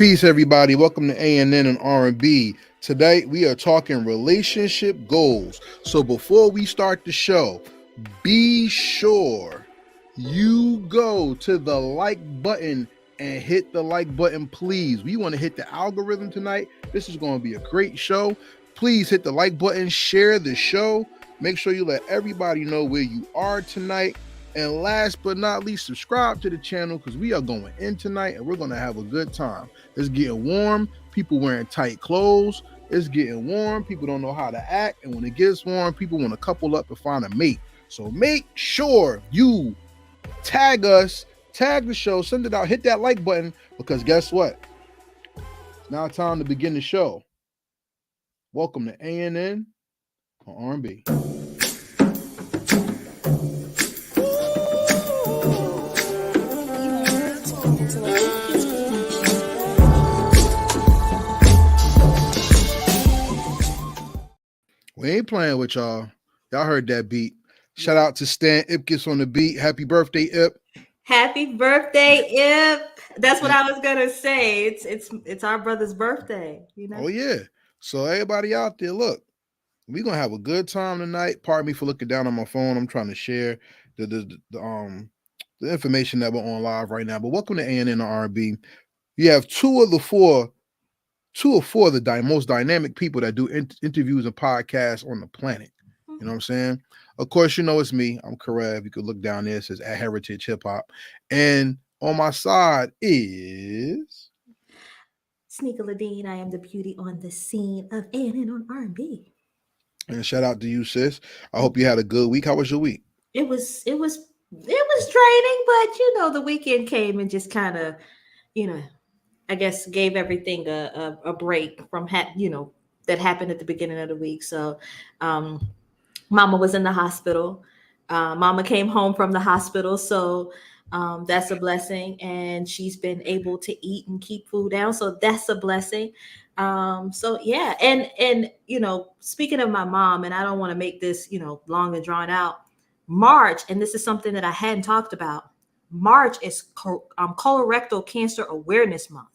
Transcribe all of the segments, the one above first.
Peace, everybody. Welcome to N On R&B. Today, we are talking relationship goals. So before we start the show, be sure you go to the like button and hit the like button, please. We want to hit the algorithm tonight. This is going to be a great show. Please hit the like button, share the show. Make sure you let everybody know where you are tonight. And last but not least, subscribe to the channel because we are going in tonight and we're going to have a good time. It's getting warm. People wearing tight clothes. It's getting warm. People don't know how to act. And when it gets warm, people want to couple up and find a mate. So make sure you tag us, tag the show, send it out, hit that like button because guess what? It's now time to begin the show. Welcome to ANN on R&B. We ain't playing with y'all. Y'all heard that beat. Shout out to Stan Ipkiss on the beat. Happy birthday, Ip. Happy birthday, Ip. That's what I was gonna say. It's our brother's birthday, you know. Oh yeah. So everybody out there, look, we're gonna have a good time tonight. Pardon me for looking down on my phone. I'm trying to share the information that we're on live right now. But welcome to ANN R&B. You have two or four of the most dynamic people that do interviews and podcasts on the planet. You know what I'm saying? Of course, you know it's me. I'm Karev. You can look down there. It says at Heritage Hip Hop. And on my side is Nika LaDean. I am the beauty on the scene of N On R&B. And shout out to you, sis. I hope you had a good week. How was your week? It was draining, but you know the weekend came and just kind of, I guess gave everything a break from that happened at the beginning of the week. So, Mama was in the hospital. Mama came home from the hospital, so that's a blessing. And she's been able to eat and keep food down, so that's a blessing. So yeah, and speaking of my mom, and I don't want to make this long and drawn out. March, and this is something that I hadn't talked about. March is colorectal cancer awareness month.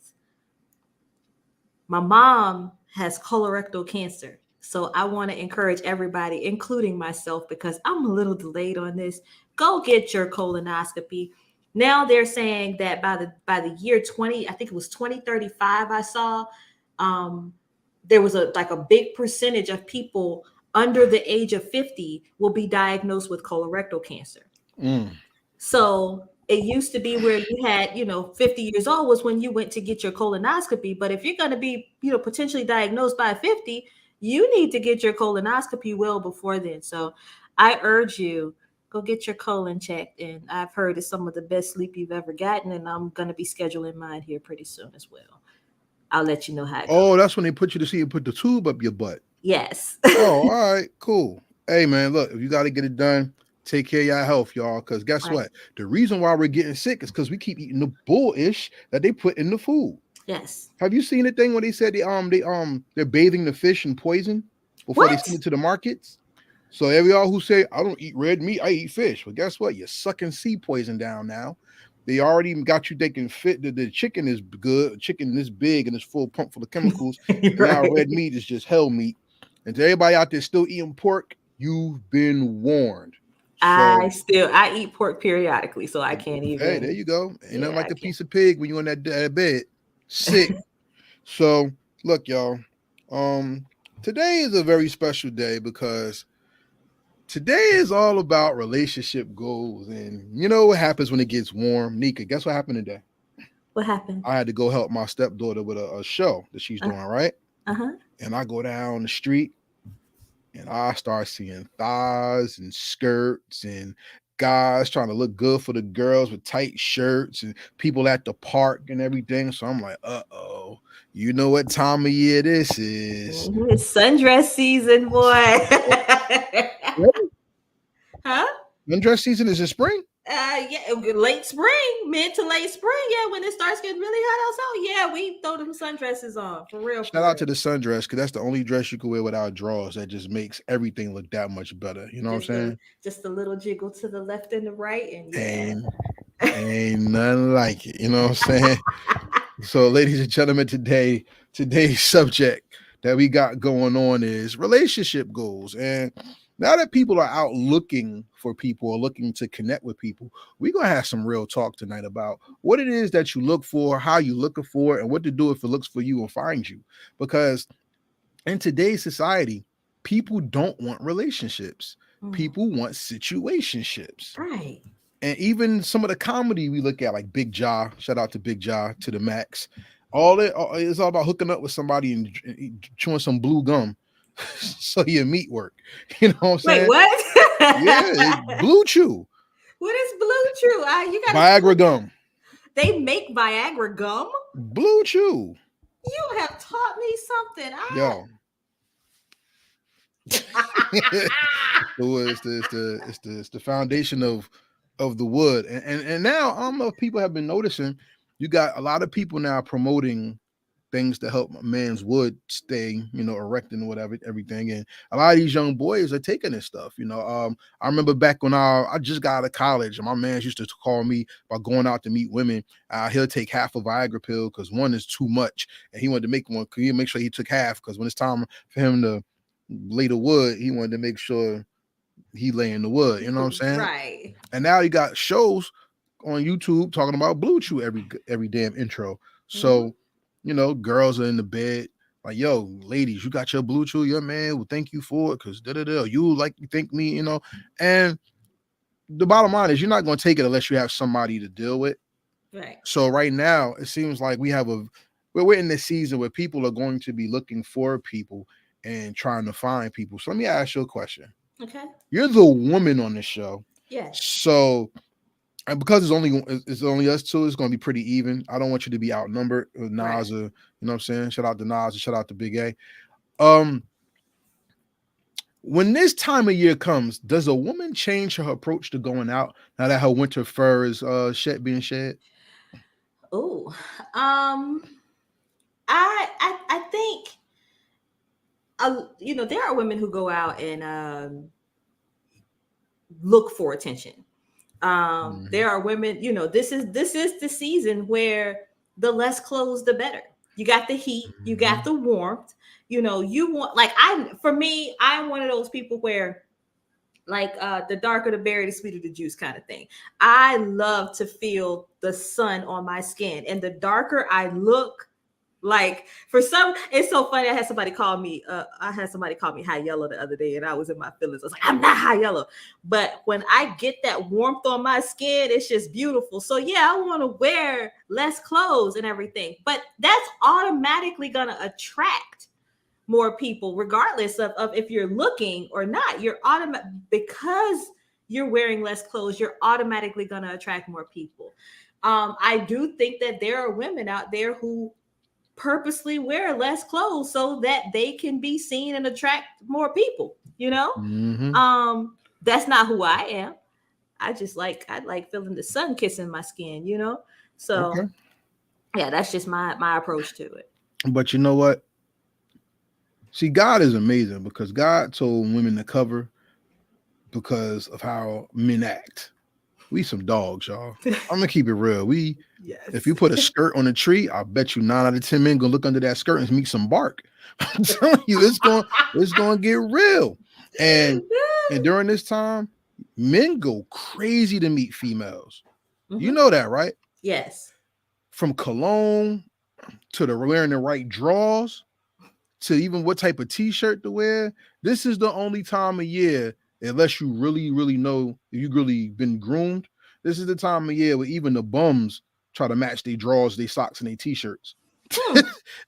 My mom has colorectal cancer. So I want to encourage everybody, including myself, because I'm a little delayed on this. Go get your colonoscopy. Now they're saying that by the year 20, I think it was 2035, I saw there was a big percentage of people under the age of 50 will be diagnosed with colorectal cancer. So it used to be where you had, 50 years old was when you went to get your colonoscopy. But if you're going to be, potentially diagnosed by 50, you need to get your colonoscopy well before then. So I urge you, go get your colon checked. And I've heard it's some of the best sleep you've ever gotten. And I'm going to be scheduling mine here pretty soon as well. I'll let you know how it goes. Oh, that's when they put you to see you put the tube up your butt. Yes. Oh, all right, cool. Hey, man, look, if you got to get it done, take care of your health, y'all. Because guess what? The reason why we're getting sick is because we keep eating the bullish that they put in the food. Yes. Have you seen the thing when they said they're bathing the fish in poison before they send it to the markets? So every y'all who say I don't eat red meat, I eat fish. Well, guess what? You're sucking sea poison down now. They already got you thinking the chicken is good, chicken this big and it's full pump full of chemicals. And now red meat is just hell meat. And to everybody out there still eating pork, you've been warned. So, I eat pork periodically, so I can't even. Hey, there you go. Ain't nothing like a piece of pig when you're in that bed sick. So look, y'all. Today is a very special day because today is all about relationship goals. And you know what happens when it gets warm? Nika, guess what happened today? What happened? I had to go help my stepdaughter with a show that she's doing, right? And I go down the street and I start seeing thighs and skirts and guys trying to look good for the girls with tight shirts and people at the park and everything. So I'm like, uh-oh, you know what time of year this is. It's sundress season, boy. Huh? Sundress season is in spring? Yeah, late spring, mid to late spring. Yeah, when it starts getting really hot outside. Yeah, we throw them sundresses on for real. Shout out to the sundress because that's the only dress you can wear without drawers. That just makes everything look that much better. You know what I'm saying? Just a little jiggle to the left and the right, and ain't nothing like it. You know what I'm saying? So, ladies and gentlemen, today's subject that we got going on is relationship goals. And now that people are out looking for people or looking to connect with people, we're gonna have some real talk tonight about what it is that you look for, how you looking for, it, and what to do if it looks for you and find you. Because in today's society, people don't want relationships. People want situationships. Right. And even some of the comedy we look at, like Big Jaw, shout out to Big Jaw to the max. All it is all about hooking up with somebody and chewing some blue gum so your meat work. You know what I'm Wait, saying? what? Yeah, blue chew, What is blue chew? You gotta. Viagra gum, They make Viagra gum. blue chew. You have taught me something. Yo, it's the foundation of the wood, and now I don't know if people have been noticing. You got a lot of people now promoting things to help a man's wood stay, erect and whatever, everything. And a lot of these young boys are taking this stuff. I remember back when I just got out of college, and my man used to call me about going out to meet women. He'll take half a Viagra pill because one is too much, and he wanted to make one. He make sure he took half because when it's time for him to lay the wood, he wanted to make sure he lay in the wood. You know what I'm saying? Right. And now you got shows on YouTube talking about blue chew every damn intro. So, girls are in the bed like, yo, ladies, you got your blue chew, your man will thank you for it because you like you thank me, And the bottom line is you're not going to take it unless you have somebody to deal with. Right. So right now it seems like we're in this season where people are going to be looking for people and trying to find people. So let me ask you a question. Okay. You're the woman on this show. Yes. So, and because it's only us two, it's gonna be pretty even. I don't want you to be outnumbered. Nas, you know what I'm saying? Shout out to Nas and shout out to Big A. When this time of year comes, does a woman change her approach to going out now that her winter fur is being shed? Oh, I think there are women who go out and look for attention. There are women, this is the season where the less clothes the better. You got the heat, you got the warmth, you want, like, I'm one of those people where, like, the darker the berry, the sweeter the juice kind of thing. I love to feel the sun on my skin, and the darker I look, like, it's so funny. I had somebody call me high yellow the other day, and I was in my feelings. I was like, I'm not high yellow. But when I get that warmth on my skin, it's just beautiful. So yeah, I want to wear less clothes and everything. But that's automatically gonna attract more people, regardless of if you're looking or not. Because you're wearing less clothes, you're automatically gonna attract more people. I do think that there are women out there who purposely wear less clothes so that they can be seen and attract more people, That's not who I am. I like feeling the sun kissing my skin, So okay. Yeah, that's just my approach to it. But you know what? See, God is amazing because God told women to cover because of how men act. We some dogs, y'all. I'm gonna keep it real. If you put a skirt on a tree, I bet you 9 out of 10 men gonna look under that skirt and meet some bark. I'm telling you, it's gonna get real. And during this time, men go crazy to meet females. Mm-hmm. You know that, right? Yes. From cologne to the wearing the right drawers to even what type of t-shirt to wear. This is the only time of year, unless you really, really know if you've really been groomed, this is the time of year where even the bums try to match their drawers, their socks, and their t-shirts.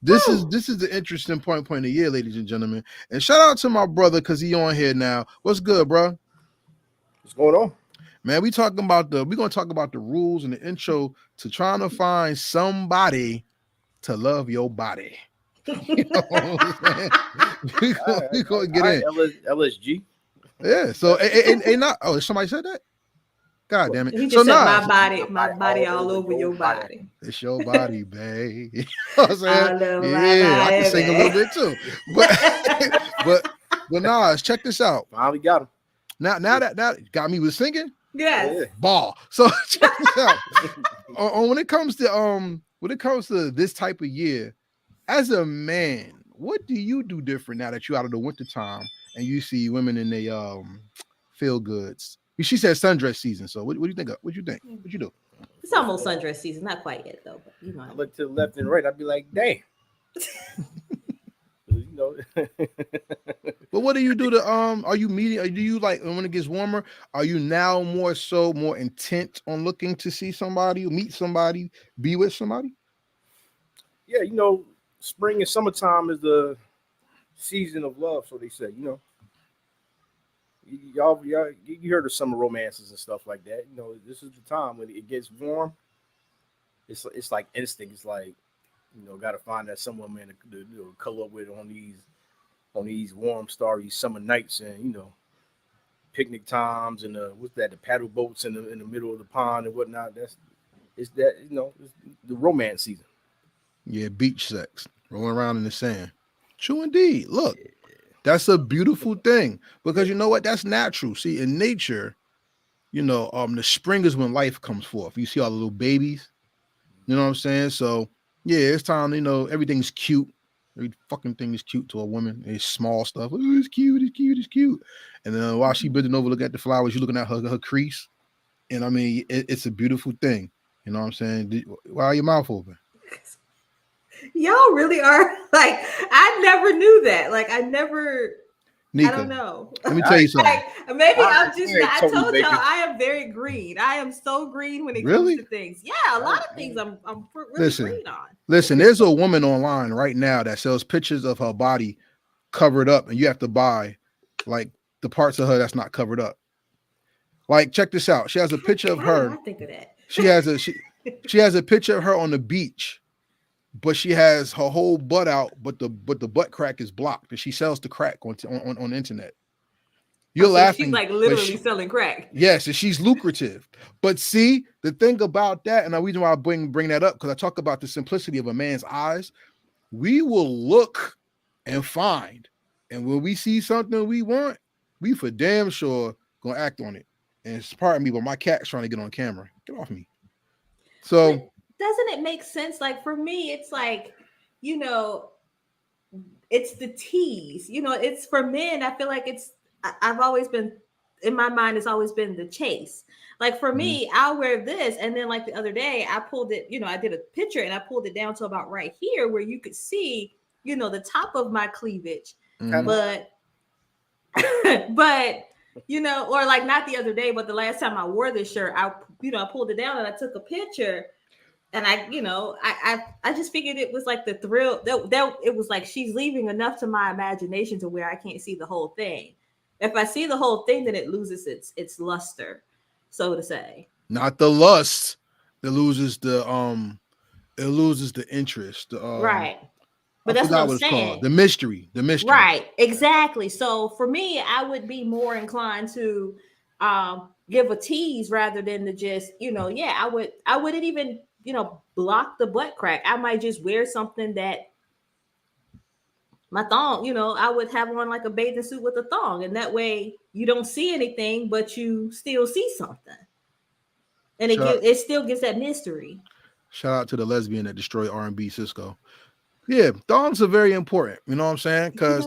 This is the interesting point of the year, ladies and gentlemen. And shout out to my brother because he on here now. What's good, bro? What's going on? Man, we're gonna talk about the rules and the intro to trying to find somebody to love your body. You know what I'm saying? We're gonna get in. LSG. Yeah. So ain't not. Oh, somebody said that. God damn it! He just said my body all over your body. It's your body, babe. You know what I'm saying? Yeah, I can sing a little bit too. But Nas, check this out. Finally got him. Now that got me with singing. Yes. Ball. So check this out. When it comes to when it comes to this type of year, as a man, what do you do different now that you're out of the winter time and you see women in the feel goods? She said sundress season. So what do you think? What you think? What you do? It's almost sundress season, not quite yet though, but you I know. look to the left and right. I'd be like, damn. You know, But what do you do to are you meeting? Do you like when it gets warmer? Are you now more intent on looking to see somebody, meet somebody, be with somebody? yeah, you know, spring and summertime is the season of love, so they say. You know, y'all, you heard of summer romances and stuff like that. You know, this is the time when it gets warm. It's like instinct. It's like, you know, got to find that someone, man, to cuddle up with on these warm, starry summer nights, and you know, picnic times and what's that? The paddle boats in the middle of the pond and whatnot. It's that, you know, it's the romance season. Yeah, beach sex, rolling around in the sand. True indeed. Look, that's a beautiful thing because you know what? That's natural. See, in nature, the spring is when life comes forth. You see all the little babies. You know what I'm saying? So yeah, it's time. Everything's cute. Every fucking thing is cute to a woman. It's small stuff. Oh, it's cute. It's cute. It's cute. And then while she bending over, looking at the flowers, you're looking at her crease. And I mean, it's a beautiful thing. You know what I'm saying? Why are your mouth open? Y'all really are like, I never knew that. Like, I Nika, don't know. let me tell you something. Like, maybe I'm just, All right, I Tony told y'all Baker. I am very green. I am so green when it Really? comes to things. Yeah, a lot of things I'm really green on. Listen, there's a woman online right now that sells pictures of her body covered up, and you have to buy like the parts of her that's not covered up. Like, check this out. She has a picture of How did her. I think of that? She has a picture of her on the beach, but she has her whole butt out, but the butt crack is blocked, and she sells the crack on the internet. You're So laughing, she's like but literally selling crack. yes, and she's lucrative. But see, the thing about that, and the reason why I bring that up, because I talk about the simplicity of a man's eyes. We will look and find, and when we see something we want, we for damn sure gonna act on it. And it's pardon me, but my cat's trying to get on camera. Get off me. So But doesn't it make sense? Like for me, it's like, you know, it's the tease. You know, it's for men. I feel like I've always been in my mind. It's always been the chase. Like for me, I'll wear this, and then like the other day, I pulled it. You know, I did a picture and I pulled it down to about right here, where you could see, you know, the top of my cleavage. But but you know, or like not the other day, but the last time I wore this shirt, I pulled it down and I took a picture. And I just figured it was like the thrill that it was like she's leaving enough to my imagination to where I can't see the whole thing. If I see the whole thing, then it loses its luster, so to say. not the lust, it loses the interest. Right. I But that's what forgot I'm what it's called. saying. The mystery. Right, exactly. So for me, I would be more inclined to give a tease rather than to just, yeah, I wouldn't even, block the butt crack. I might just wear something that my thong, I would have on like a bathing suit with a thong, and that way you don't see anything, but you still see something. And it still gives that mystery. Shout out to the lesbian that destroyed R&B Cisco. Yeah, thongs are very important. You know what I'm saying? Because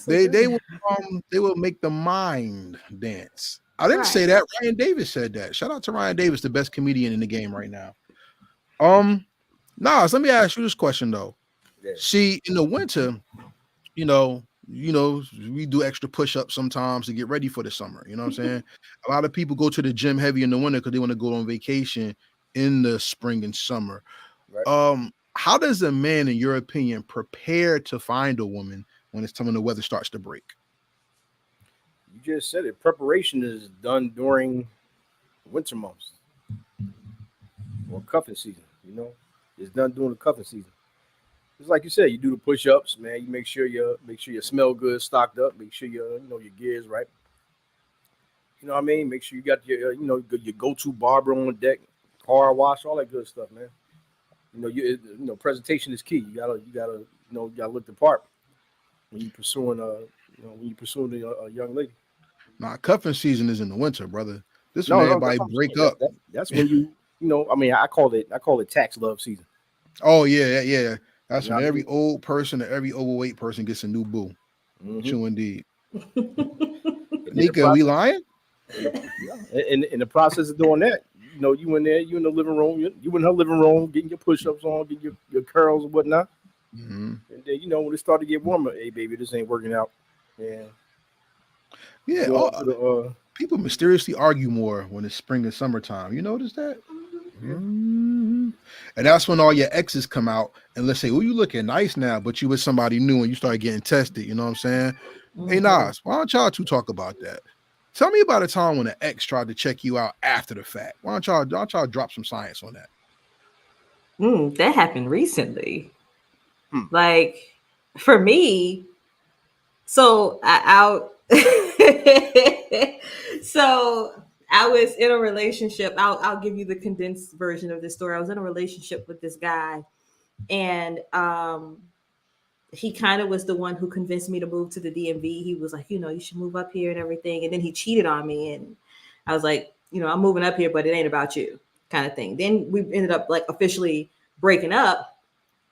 they will make the mind dance. I didn't say that. Ryan Davis said that. Shout out to Ryan Davis, the best comedian in the game right now. Nas, let me ask you this question though. Yeah. See, in the winter, we do extra push-ups sometimes to get ready for the summer. You know what I'm saying? A lot of people go to the gym heavy in the winter because they want to go on vacation in the spring and summer. Right. How does a man, in your opinion, prepare to find a woman when it's time when the weather starts to break? You just said it. Preparation is done during winter months or cuffing season. You know, it's done during the cuffing season. It's like you said. You do the push-ups, man. You make sure you smell good, stocked up. Make sure your gear's right. You know what I mean? Make sure you got your your go-to barber on the deck, car wash, all that good stuff, man. Presentation is key. You gotta look the part when you pursuing a young lady. Nah, cuffing season is in the winter, brother. This when everybody break up. That's when I call it tax love season. Oh yeah. That's You know when what I every mean? old person or every overweight person gets a new boo. Mm-hmm. True indeed. And then the Nika, we process, lying? in the process of doing that, you in there, you in the living room, you in her living room, getting your push-ups on, getting your curls and whatnot. Hmm. And then when it started to get warmer, hey baby, this ain't working out. Yeah, Yeah. going Oh, to the people mysteriously argue more when it's spring and summertime. You notice that? Mhm. And that's when all your exes come out and let's say, "Oh, you looking nice now," but you with somebody new and you start getting tested. You know what I'm saying? Hey, Mhm. Nas, why don't y'all two talk about that? Tell me about a time when an ex tried to check you out after the fact. Why don't y'all drop some science on that? That happened recently. hmm, Like for me, so I out. So I was in a relationship. I'll give you the condensed version of this story. I was in a relationship with this guy, and he kind of was the one who convinced me to move to the DMV. He was like, you should move up here and everything. And then he cheated on me, and I was like, I'm moving up here, but it ain't about you, kind of thing. Then we ended up like officially breaking up.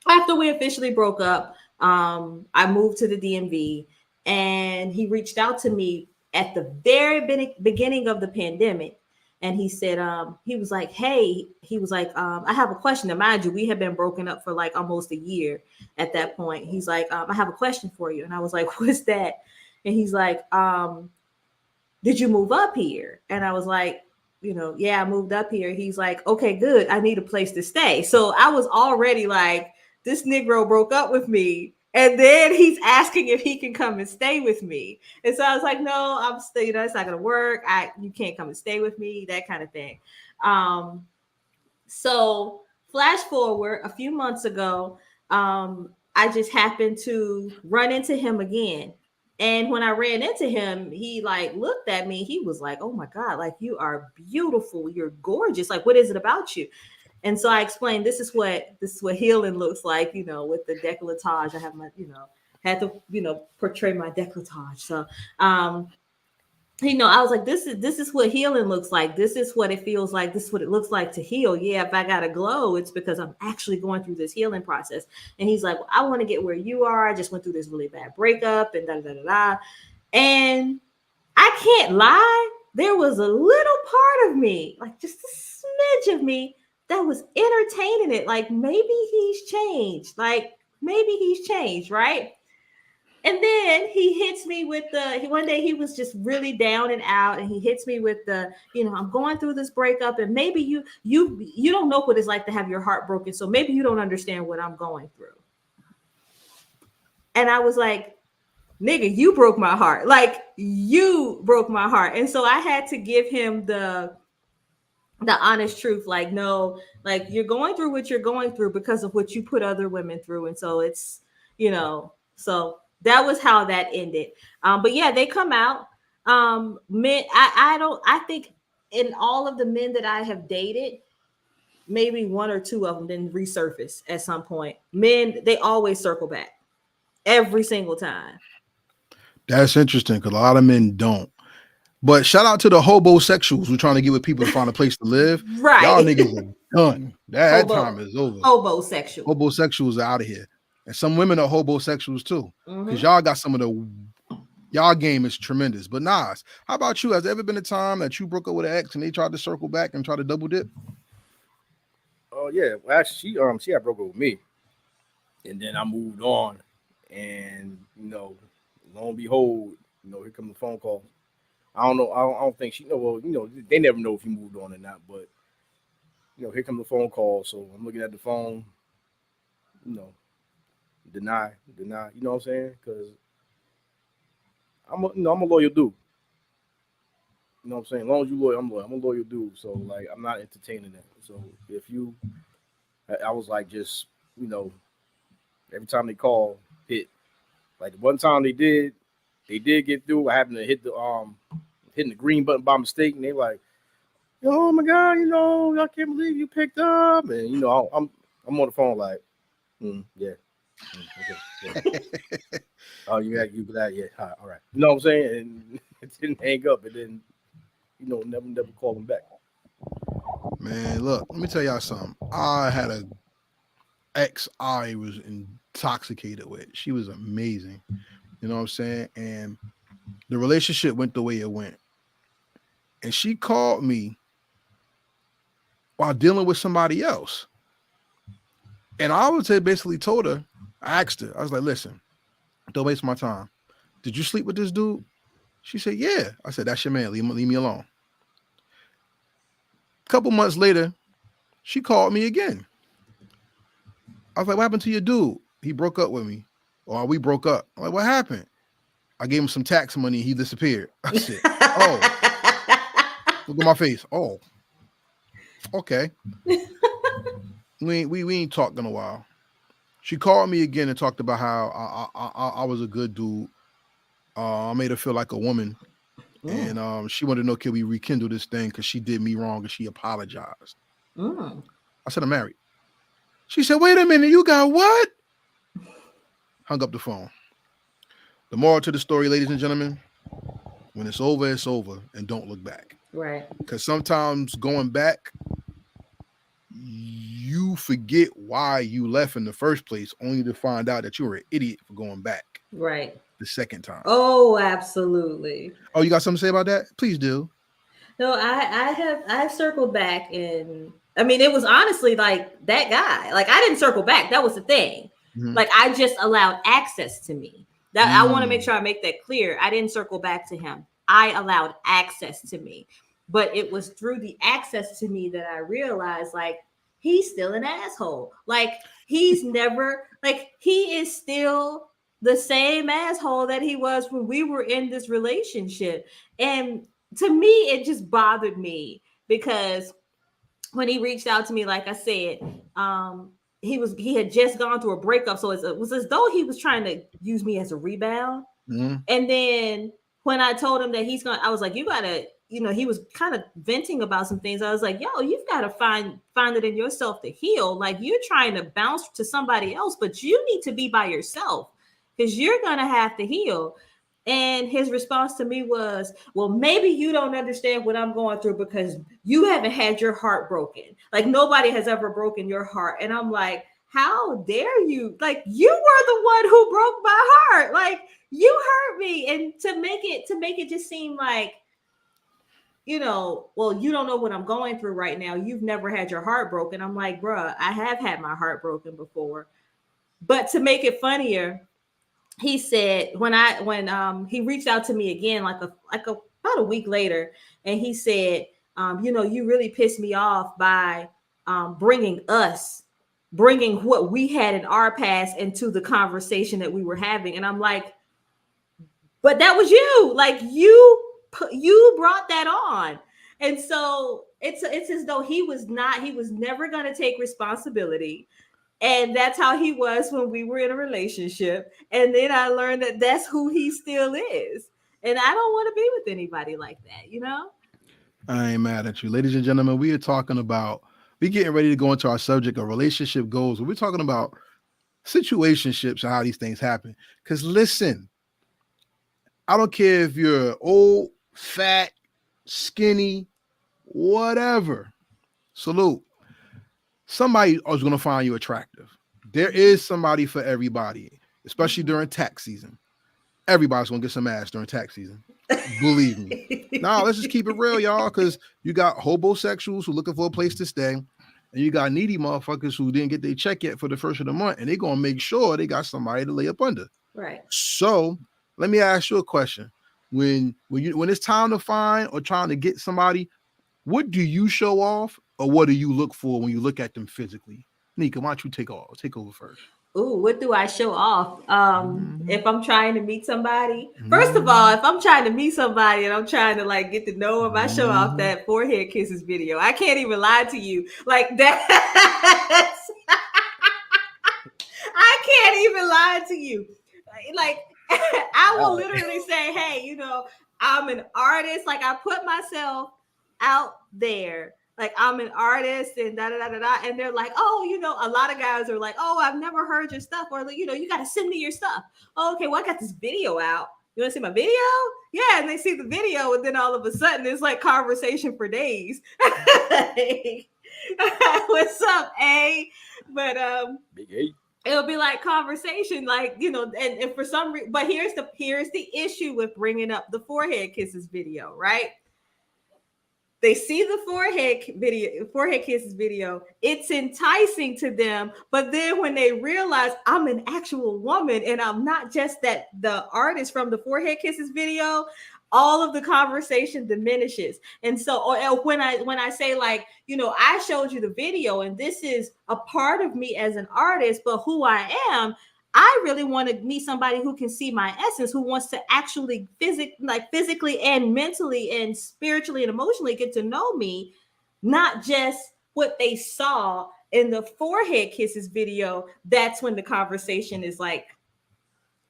After we officially broke up, I moved to the DMV, and he reached out to me at the very beginning of the pandemic. And he said, he was like, hey, he was like, I have a question. Now, mind you, we had been broken up for like almost a year at that point. He's like, I have a question for you. And I was like, what's that? And he's like, did you move up here? And I was like, yeah, I moved up here. He's like, okay, good. I need a place to stay. So I was already like, this Negro broke up with me. And then he's asking if he can come and stay with me. And so I was like, no, I'm still, it's not gonna work. You can't come and stay with me, that kind of thing. Um, so flash forward a few months ago, I just happened to run into him again. And when I ran into him, he like looked at me. He was like, "Oh my God, like you are beautiful. You're gorgeous. Like, what is it about you?" And so I explained, this is what healing looks like, with the decolletage. I have my, had to, portray my decolletage. So I was like, this is what healing looks like. This is what it feels like. This is what it looks like to heal. Yeah, if I got a glow, it's because I'm actually going through this healing process. And he's like, well, I want to get where you are. I just went through this really bad breakup and da da da da. And I can't lie, there was a little part of me, like just a smidge of me, that was entertaining it. Like maybe he's changed. Like maybe he's changed, right? And then he hits me with one day he was just really down and out, and he hits me with I'm going through this breakup, and maybe you don't know what it's like to have your heart broken, so maybe you don't understand what I'm going through. And I was like, nigga, you broke my heart. Like you broke my heart. And so I had to give him the honest truth. Like, no, like you're going through what you're going through because of what you put other women through. And so so that was how that ended. But yeah, they come out. Men, I think in all of the men that I have dated, maybe one or two of them didn't resurface at some point. Men, they always circle back every single time. That's interesting because a lot of men don't. But shout out to the hobosexuals who trying to get with people to find a place to live. Y'all Right. niggas are done. That time Hobo, is over. hobosexual. Hobosexuals are out of here. And some women are hobosexuals too. Because Mm-hmm. y'all got some of the y'all game is tremendous. But Nas, how about you? Has there ever been a time that you broke up with an ex and they tried to circle back and try to double dip? oh yeah. Well, actually, she had broke up with me, and then I moved on, and lo and behold, here come the phone call. I don't know. I don't think she know. Well, they never know if you moved on or not. But here come the phone call. So I'm looking at the phone. You know, deny. You know what I'm saying? Because I'm a loyal dude. You know what I'm saying? As long as you loyal, I'm loyal. I'm a loyal dude. So like, I'm not entertaining that. So if you, I was like, just you know, every time they call, hit. Like the one time they did get through. I happened to hitting the green button by mistake, and they like, oh my god, I can't believe you picked up, and I'm on the phone like, yeah, okay, yeah. Oh, you glad? Yeah, all right. You know what I'm saying? And it didn't hang up, and then never call them back. Man, look, let me tell y'all something. I had a ex I was intoxicated with. She was amazing. You know what I'm saying? And the relationship went the way it went. And she called me while dealing with somebody else. And I would say basically told her, I asked her, I was like, listen, don't waste my time. Did you sleep with this dude? She said, yeah. I said, that's your man. Leave me alone. A couple months later, she called me again. I was like, what happened to your dude? He broke up with me. Or we broke up. I'm like, what happened? I gave him some tax money. He disappeared. I said, oh, look at my face. Oh, okay. We ain't talked in a while. She called me again and talked about how I was a good dude. I made her feel like a woman. And she wanted to know, can we rekindle this thing? Because she did me wrong and she apologized. I said, I'm married. She said, wait a minute, you got what? Hung up the phone. The moral to the story, ladies and gentlemen, when it's over, and don't look back. Right. Because sometimes going back, you forget why you left in the first place, only to find out that you were an idiot for going back. Right. The second time. Oh, absolutely. Oh, you got something to say about that? Please do. No, I've circled back, and I mean, it was honestly like that guy. Like, I didn't circle back. That was the thing. Mm-hmm. Like, I just allowed access to me. That I want to make sure I make that clear. I didn't circle back to him. I allowed access to me. But it was through the access to me that I realized, like, he's still an asshole. Like, he's never, like, he is still the same asshole that he was when we were in this relationship. And to me, it just bothered me because when he reached out to me, like I said, he had just gone through a breakup. So it was as though he was trying to use me as a rebound. Mm-hmm. And then when I told him that I was like, you gotta, he was kind of venting about some things. I was like, yo, you've got to find it in yourself to heal. Like, you're trying to bounce to somebody else, but you need to be by yourself because you're going to have to heal. And his response to me was, well, maybe you don't understand what I'm going through because you haven't had your heart broken. Like, nobody has ever broken your heart. And I'm like, how dare you? Like, you were the one who broke my heart. Like, you hurt me. And to make it just seem like, well, you don't know what I'm going through right now. You've never had your heart broken. I'm like, bruh, I have had my heart broken before. But to make it funnier, he said when he reached out to me again, like about a week later, and he said, you really pissed me off by bringing what we had in our past into the conversation that we were having. And I'm like, but that was you. Like, you brought that on. And so it's as though he was never going to take responsibility. And that's how he was when we were in a relationship. And then I learned that that's who he still is. And I don't want to be with anybody like that, I ain't mad at you. Ladies and gentlemen, we are talking about, we getting ready to go into our subject of relationship goals. We're talking about situationships and how these things happen. Because listen, I don't care if you're old, fat, skinny, whatever. Salute. Somebody is going to find you attractive. There is somebody for everybody, especially during tax season. Everybody's going to get some ass during tax season. Believe me. Now, let's just keep it real, y'all, because you got homosexuals who looking for a place to stay, and you got needy motherfuckers who didn't get their check yet for the first of the month, and they're going to make sure they got somebody to lay up under. Right. So let me ask you a question. When it's time to find or trying to get somebody, what do you show off or what do you look for when you look at them physically? Nika, why don't you take over first? Ooh, what do I show off? If I'm trying to meet somebody, first of all, if I'm trying to meet somebody and I'm trying to like get to know them, I show off that forehead kisses video. I can't even lie to you like that. I can't even lie to you. Like, I will literally say, hey, I'm an artist. Like, I put myself out there. Like, I'm an artist and da da da da da. And they're like, oh, a lot of guys are like, oh, I've never heard your stuff. Or, you got to send me your stuff. Oh, okay, well, I got this video out. You want to see my video? Yeah. And they see the video. And then all of a sudden, it's like conversation for days. What's up, A? But Big A. it'll be like conversation, like and for some reason. But here's the issue with bringing up the forehead kisses video, right? They see the forehead kisses video. It's enticing to them, but then when they realize I'm an actual woman and I'm not just the artist from the forehead kisses video, all of the conversation diminishes. And so, or when I say like, I showed you the video, and this is a part of me as an artist, but who I am. I really want to meet somebody who can see my essence, who wants to actually physically and mentally and spiritually and emotionally get to know me, not just what they saw in the forehead kisses video. That's when the conversation is like,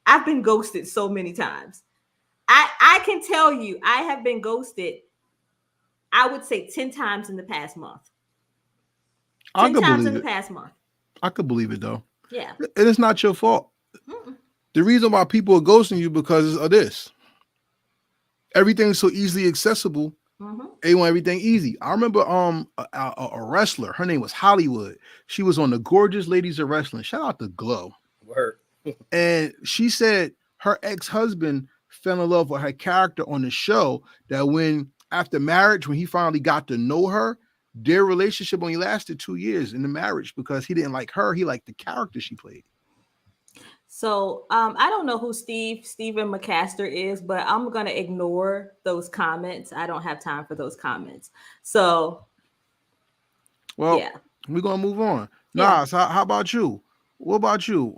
I've been ghosted so many times. I can tell you, I have been ghosted, I would say 10 times in the past month. 10 times in the past month. I could believe it though. Yeah. And it's not your fault. Mm-mm. The reason why people are ghosting you because of this. Everything's so easily accessible. Mm-hmm. They want everything easy. I remember a wrestler. Her name was Hollywood. She was on the Gorgeous Ladies of Wrestling. Shout out to Glow. Word. And she said her ex-husband fell in love with her character on the show, that when after marriage, when he finally got to know her, their relationship only lasted 2 years in the marriage because he didn't like her. He liked the character she played. So I don't know who Stephen McCaster is, but I'm going to ignore those comments. I don't have time for those comments. So, well, yeah, we're going to move on. Yeah. Nas, how about you? What about you?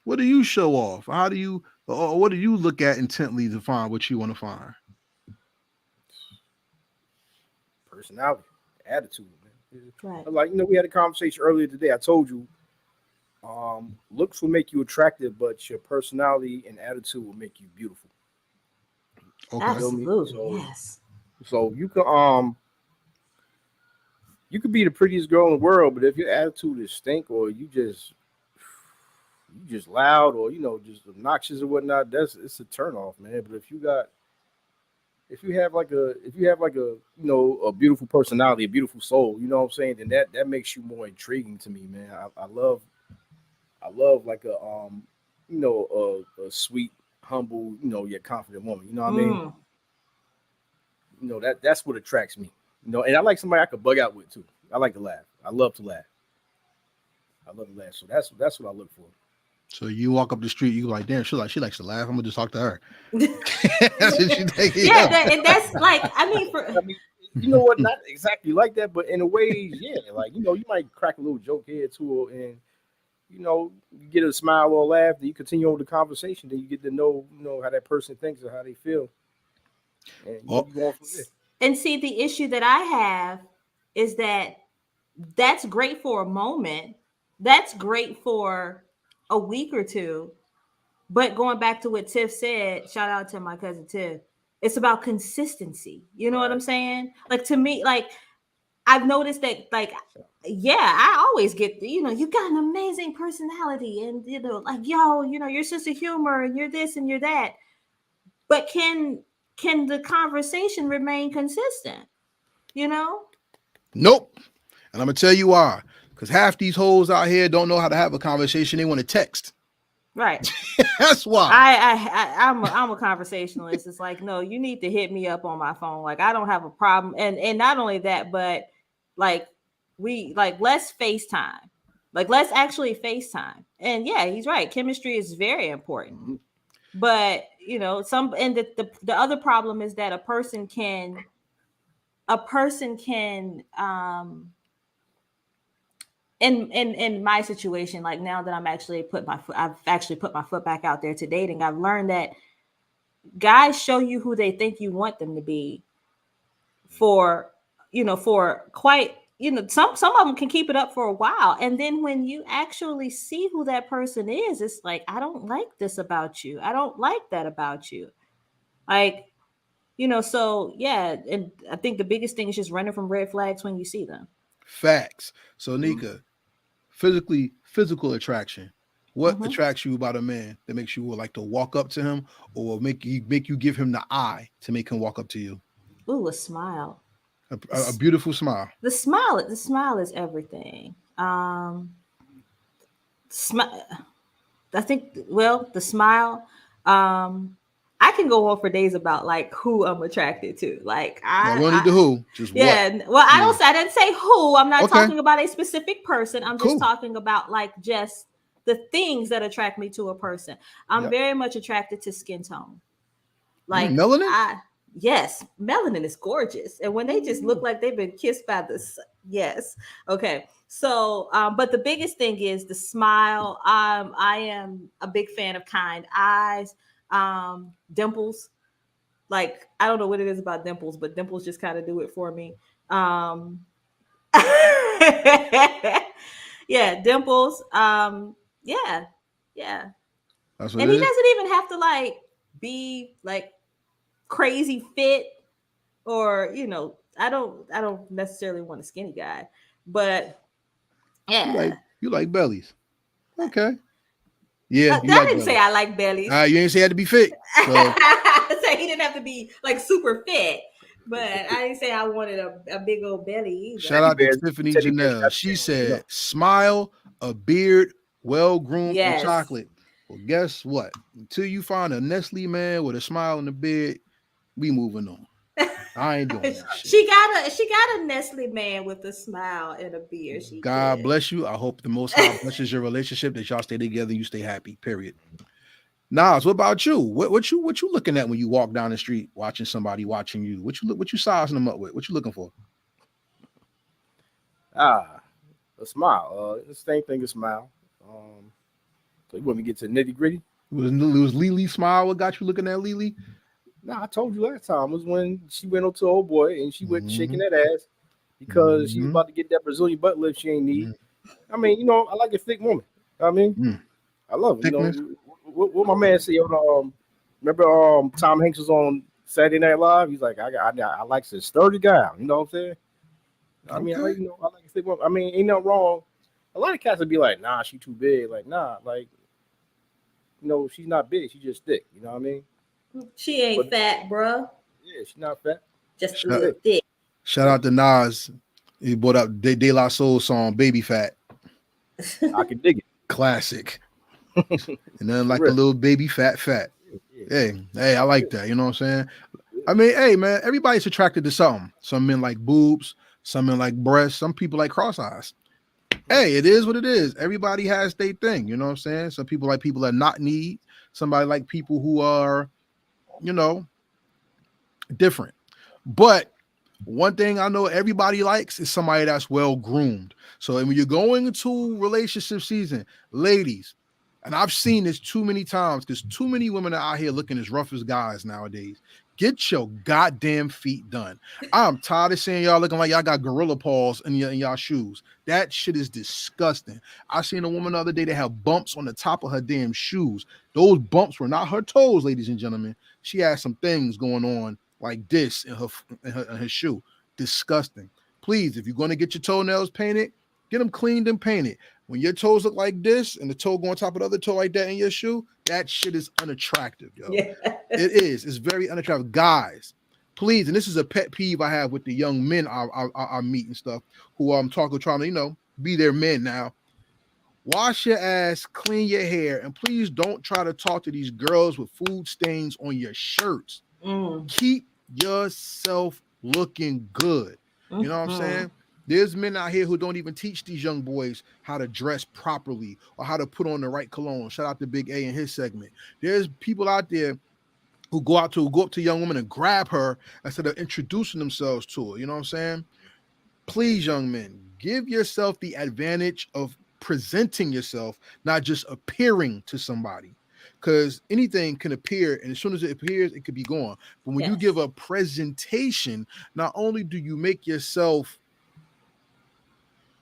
What do you show off? How do you, or what do you look at intently to find what you want to find? Personality, attitude, man. Right. Like, we had a conversation earlier today. I told you, looks will make you attractive, but your personality and attitude will make you beautiful. Okay. Absolutely. So- Yes. So you could be the prettiest girl in the world, but if your attitude is stink, or you just loud, or just obnoxious or whatnot, it's a turn off, man. But if you have like a beautiful personality, a beautiful soul, you know what I'm saying, then that makes you more intriguing to me, man. I love like a sweet, humble, yet confident woman. You know what I mean? That's what attracts me. And I like somebody I could bug out with too. I like to laugh. I love to laugh. So that's what I look for. So you walk up the street, you like, damn, she likes to laugh. I'm gonna just talk to her. That's what you think. And that's like, I mean, you know what? Not exactly like that, but in a way, yeah. Like, you might crack a little joke here too, and you get a smile or a laugh. Then you continue on the conversation. Then you get to know how that person thinks or how they feel. And you go on from there. And see, the issue that I have is that's great for a moment. That's great for a week or two. But going back to what Tiff said, shout out to my cousin Tiff, it's about consistency. You know what I'm saying? Like, to me, like, I've noticed that, like, yeah, I always get, you got an amazing personality, and, like, your sense of humor, and you're this and you're that. But can the conversation remain consistent? Nope. And I'm gonna tell you why. Because half these hoes out here don't know how to have a conversation. They want to text. Right. That's why. I'm a conversationalist. It's like, no, you need to hit me up on my phone. Like, I don't have a problem. And not only that, but like, let's FaceTime. Like, let's actually FaceTime. And yeah, he's right. Chemistry is very important. Mm-hmm. But the other problem is that a person can in my situation, like, now that I've actually put my foot back out there to dating, I've learned that guys show you who they think you want them to be for quite, some of them can keep it up for a while. And then when you actually see who that person is, it's like, I don't like this about you. I don't like that about you. Like, so yeah. And I think the biggest thing is just running from red flags when you see them. Facts. So Nika, physical attraction. What attracts you about a man that makes you like to walk up to him, or make you give him the eye to make him walk up to you? Ooh, a smile. A beautiful smile. The smile is everything. Smile. I think, well, the smile. Um, I can go on for days about like who I'm attracted to. Like No, we don't need the who. Just what. yeah. Well, Yeah. I didn't say who. I'm not Okay. talking about a specific person. I'm just Cool. talking about like just the things that attract me to a person. I'm Yep. very much attracted to skin tone. Like Melanin. yes, melanin is gorgeous, and when they just look like they've been kissed by the sun, yes, okay. So, but the biggest thing is the smile. I am a big fan of kind eyes, dimples. Like I don't know what it is about dimples, but dimples just kind of do it for me. Um, yeah, dimples. Yeah, yeah, That's what and it he is. doesn't even have to like be like crazy fit or I don't necessarily want a skinny guy, but yeah. You like bellies. Okay. Yeah, you I like didn't say bellies. I like bellies. You ain't say it had to be fit. So I said he didn't have to be like super fit, but I didn't say I wanted a big old belly shout either. out to Bears, Tiffany teddy bears Janelle. got She tails, you know. said, smile, a beard, well groomed, and Yes. chocolate. Well, guess what? Until you find a Nestle man with a smile and a beard, we moving on. I ain't doing that shit. She got a Nestle man with a smile and a beard. She God did. bless you. I hope the Most High blesses your relationship, that y'all stay together, you stay happy. Period. Nas, what about you? What you looking at when you walk down the street watching somebody watching you? What you sizing them up with? What you looking for? A smile. The same thing as smile. So you want me to get to the nitty gritty? It was Lily smile. What got you looking at Lily? Nah, I told you last time was when she went up to old boy and she went shaking Mm-hmm. that ass because she's Mm-hmm. about to get that Brazilian butt lift she ain't need. Mm-hmm. I mean, I like a thick woman. I mean, Mm. I love it. Thickness. What my man say on remember Tom Hanks was on Saturday Night Live. He's like, I like a sturdy guy. You know what I'm saying? I mean, Okay. I like a thick woman. I mean, ain't nothing wrong. A lot of cats would be like, nah, she too big. Like, nah, like, she's not big. She's just thick. You know what I mean? She ain't But fat, bruh. yeah, she's not fat. Just a Shout, little thick. shout out to Nas. He brought up De La Soul song "Baby Fat," I can dig it. classic, and then For like a real. little baby fat. Yeah. Hey, I like that. You know what I'm saying? I mean, hey, man, everybody's attracted to something. Some men like boobs, some men like breasts, some people like cross eyes. Hey, it is what it is. Everybody has their thing. You know what I'm saying? Some people like people that not need. Somebody like people who are, you know, different. But one thing I know everybody likes is somebody that's well groomed. So when you're going into relationship season, ladies, and I've seen this too many times because too many women are out here looking as rough as guys nowadays. Get your goddamn feet done. I'm tired of seeing y'all looking like y'all got gorilla paws in y'all shoes. That shit is disgusting. I seen a woman the other day that had bumps on the top of her damn shoes. Those bumps were not her toes, ladies and gentlemen. She had some things going on like this in her shoe. Disgusting. Please, if you're going to get your toenails painted, get them cleaned and painted. When your toes look like this and the toe go on top of the other toe like that in your shoe, that shit is unattractive, yo. Yeah. It is. It's very unattractive. Guys, please, and this is a pet peeve I have with the young men I meet and stuff who I'm talking, trying to, be their men now. Wash your ass, clean your hair, and please don't try to talk to these girls with food stains on your shirts. Keep yourself looking good. You know what I'm saying? There's men out here who don't even teach these young boys how to dress properly or how to put on the right cologne. Shout out to Big A in his segment. There's people out there who go up to a young woman and grab her instead of introducing themselves to her. You know what I'm saying? Please, young men, give yourself the advantage of presenting yourself, not just appearing to somebody. Because anything can appear, and as soon as it appears, it could be gone. But when you Yes. give a presentation, not only do you make yourself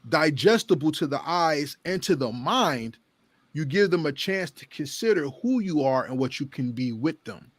digestible to the eyes and to the mind, you give them a chance to consider who you are and what you can be with them.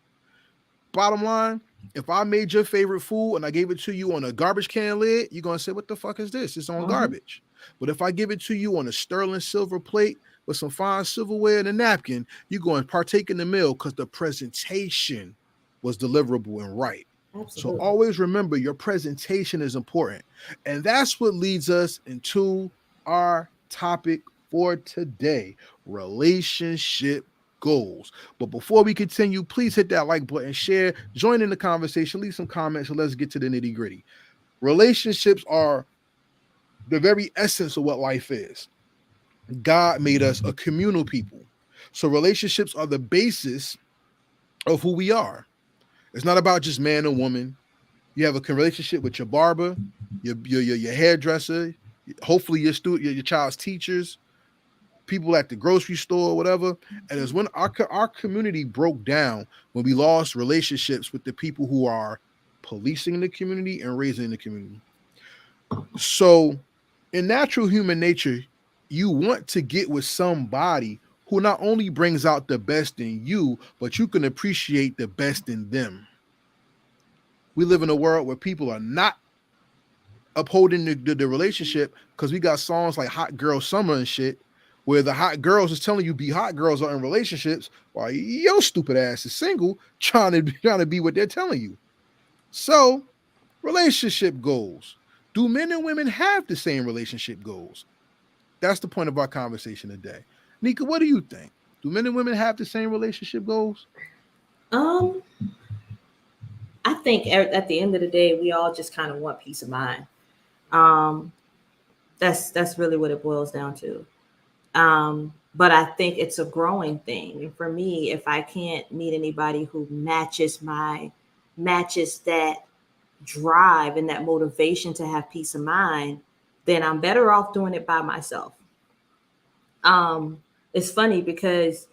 Bottom line, if I made your favorite food and I gave it to you on a garbage can lid, you're going to say, what the fuck is this? It's on garbage. But if I give it to you on a sterling silver plate with some fine silverware and a napkin, you're going to partake in the meal because the presentation was deliverable and right. So Absolutely. always remember your presentation is important. And that's what leads us into our topic for today, relationship goals. But before we continue, please hit that like button, share, join in the conversation, leave some comments, and let's get to the nitty gritty. Relationships are the very essence of what life is. God made us a communal people. So relationships are the basis of who we are. It's not about just man and woman. You have a relationship with your barber, your hairdresser, hopefully your student, your child's teachers, people at the grocery store, whatever. And it's when our community broke down when we lost relationships with the people who are policing the community and raising the community. So, in natural human nature, you want to get with somebody who not only brings out the best in you, but you can appreciate the best in them. We live in a world where people are not upholding the relationship because we got songs like Hot Girl Summer and shit, where the hot girls is telling you be hot girls are in relationships while your stupid ass is single trying to be what they're telling you. So, relationship goals. Do men and women have the same relationship goals? That's the point of our conversation today. Nika, what do you think? Do men and women have the same relationship goals? Um, I think at the end of the day, we all just kind of want peace of mind. Um, that's really what it boils down to. But I think it's a growing thing. And for me, if I can't meet anybody who matches that drive and that motivation to have peace of mind, then I'm better off doing it by myself. Um, it's funny because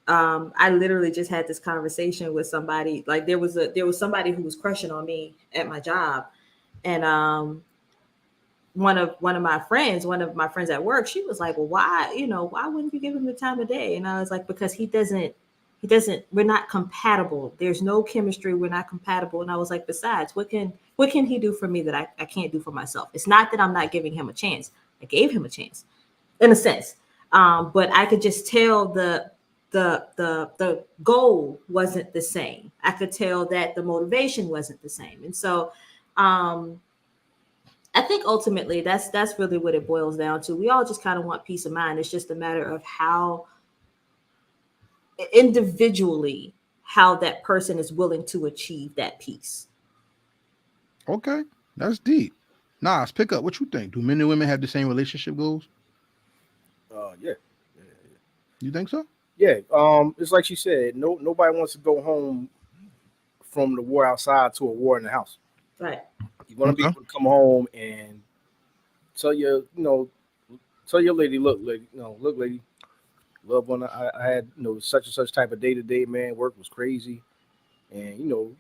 I literally just had this conversation with somebody. Like there was somebody who was crushing on me at my job, and one of my friends at work, she was like, "Well, why wouldn't you give him the time of day?" And I was like, "Because he doesn't. We're not compatible. There's no chemistry. We're not compatible." And I was like, "Besides, what can he do for me that I can't do for myself? It's not that I'm not giving him a chance. I gave him a chance, in a sense, but I could just tell the goal wasn't the same. I could tell that the motivation wasn't the same, and so." Um, I think ultimately that's really what it boils down to. We all just kind of want peace of mind. It's just a matter of how individually how that person is willing to achieve that peace. Okay, that's deep. Nas, pick up. What you think? Do men and women have the same relationship goals? Yeah, You think so? yeah. It's like she said. No, nobody wants to go home from the war outside to a war in the house. Right. You want to be Okay. able to come home and tell your, tell your lady, look, lady, loved one. I had, such and such type of day to day, man. Work was crazy, and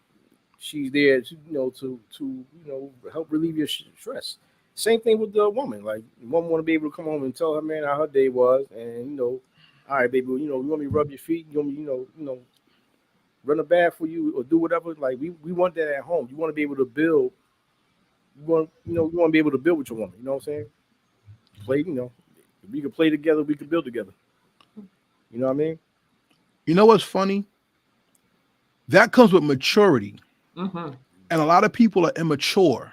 she's there, to, help relieve your stress. Same thing with the woman. Like, the woman want to be able to come home and tell her man how her day was, and all right, baby, you want me to rub your feet? You want me, run a bath for you or do whatever? Like, we want that at home. You want to be able to build. You want to be able to build with your woman. You know what I'm saying? Play. If we can play together, we can build together. You know what I mean? You know what's funny? That comes with maturity. Mm-hmm. And a lot of people are immature.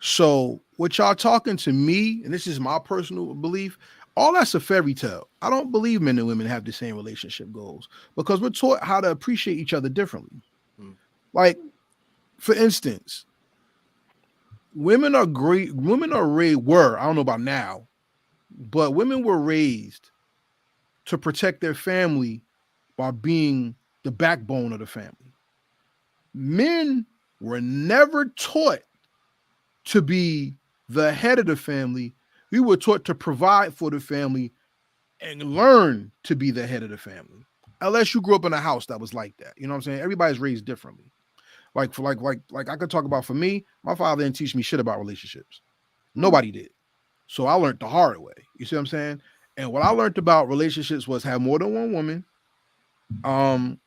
So what y'all talking to me, and this is my personal belief, all that's a fairy tale. I don't believe men and women have the same relationship goals because we're taught how to appreciate each other differently. Mm. Like, for instance, women are great. Women are were, I don't know about now, but women were raised to protect their family by being the backbone of the family. Men were never taught to be the head of the family. We were taught to provide for the family and learn to be the head of the family. Unless you grew up in a house that was like that. You know what I'm saying? Everybody's raised differently. Like for like I could talk about for me, my father didn't teach me shit about relationships. Nobody did. So I learned the hard way. You see what I'm saying? And what I learned about relationships was have more than one woman. Um,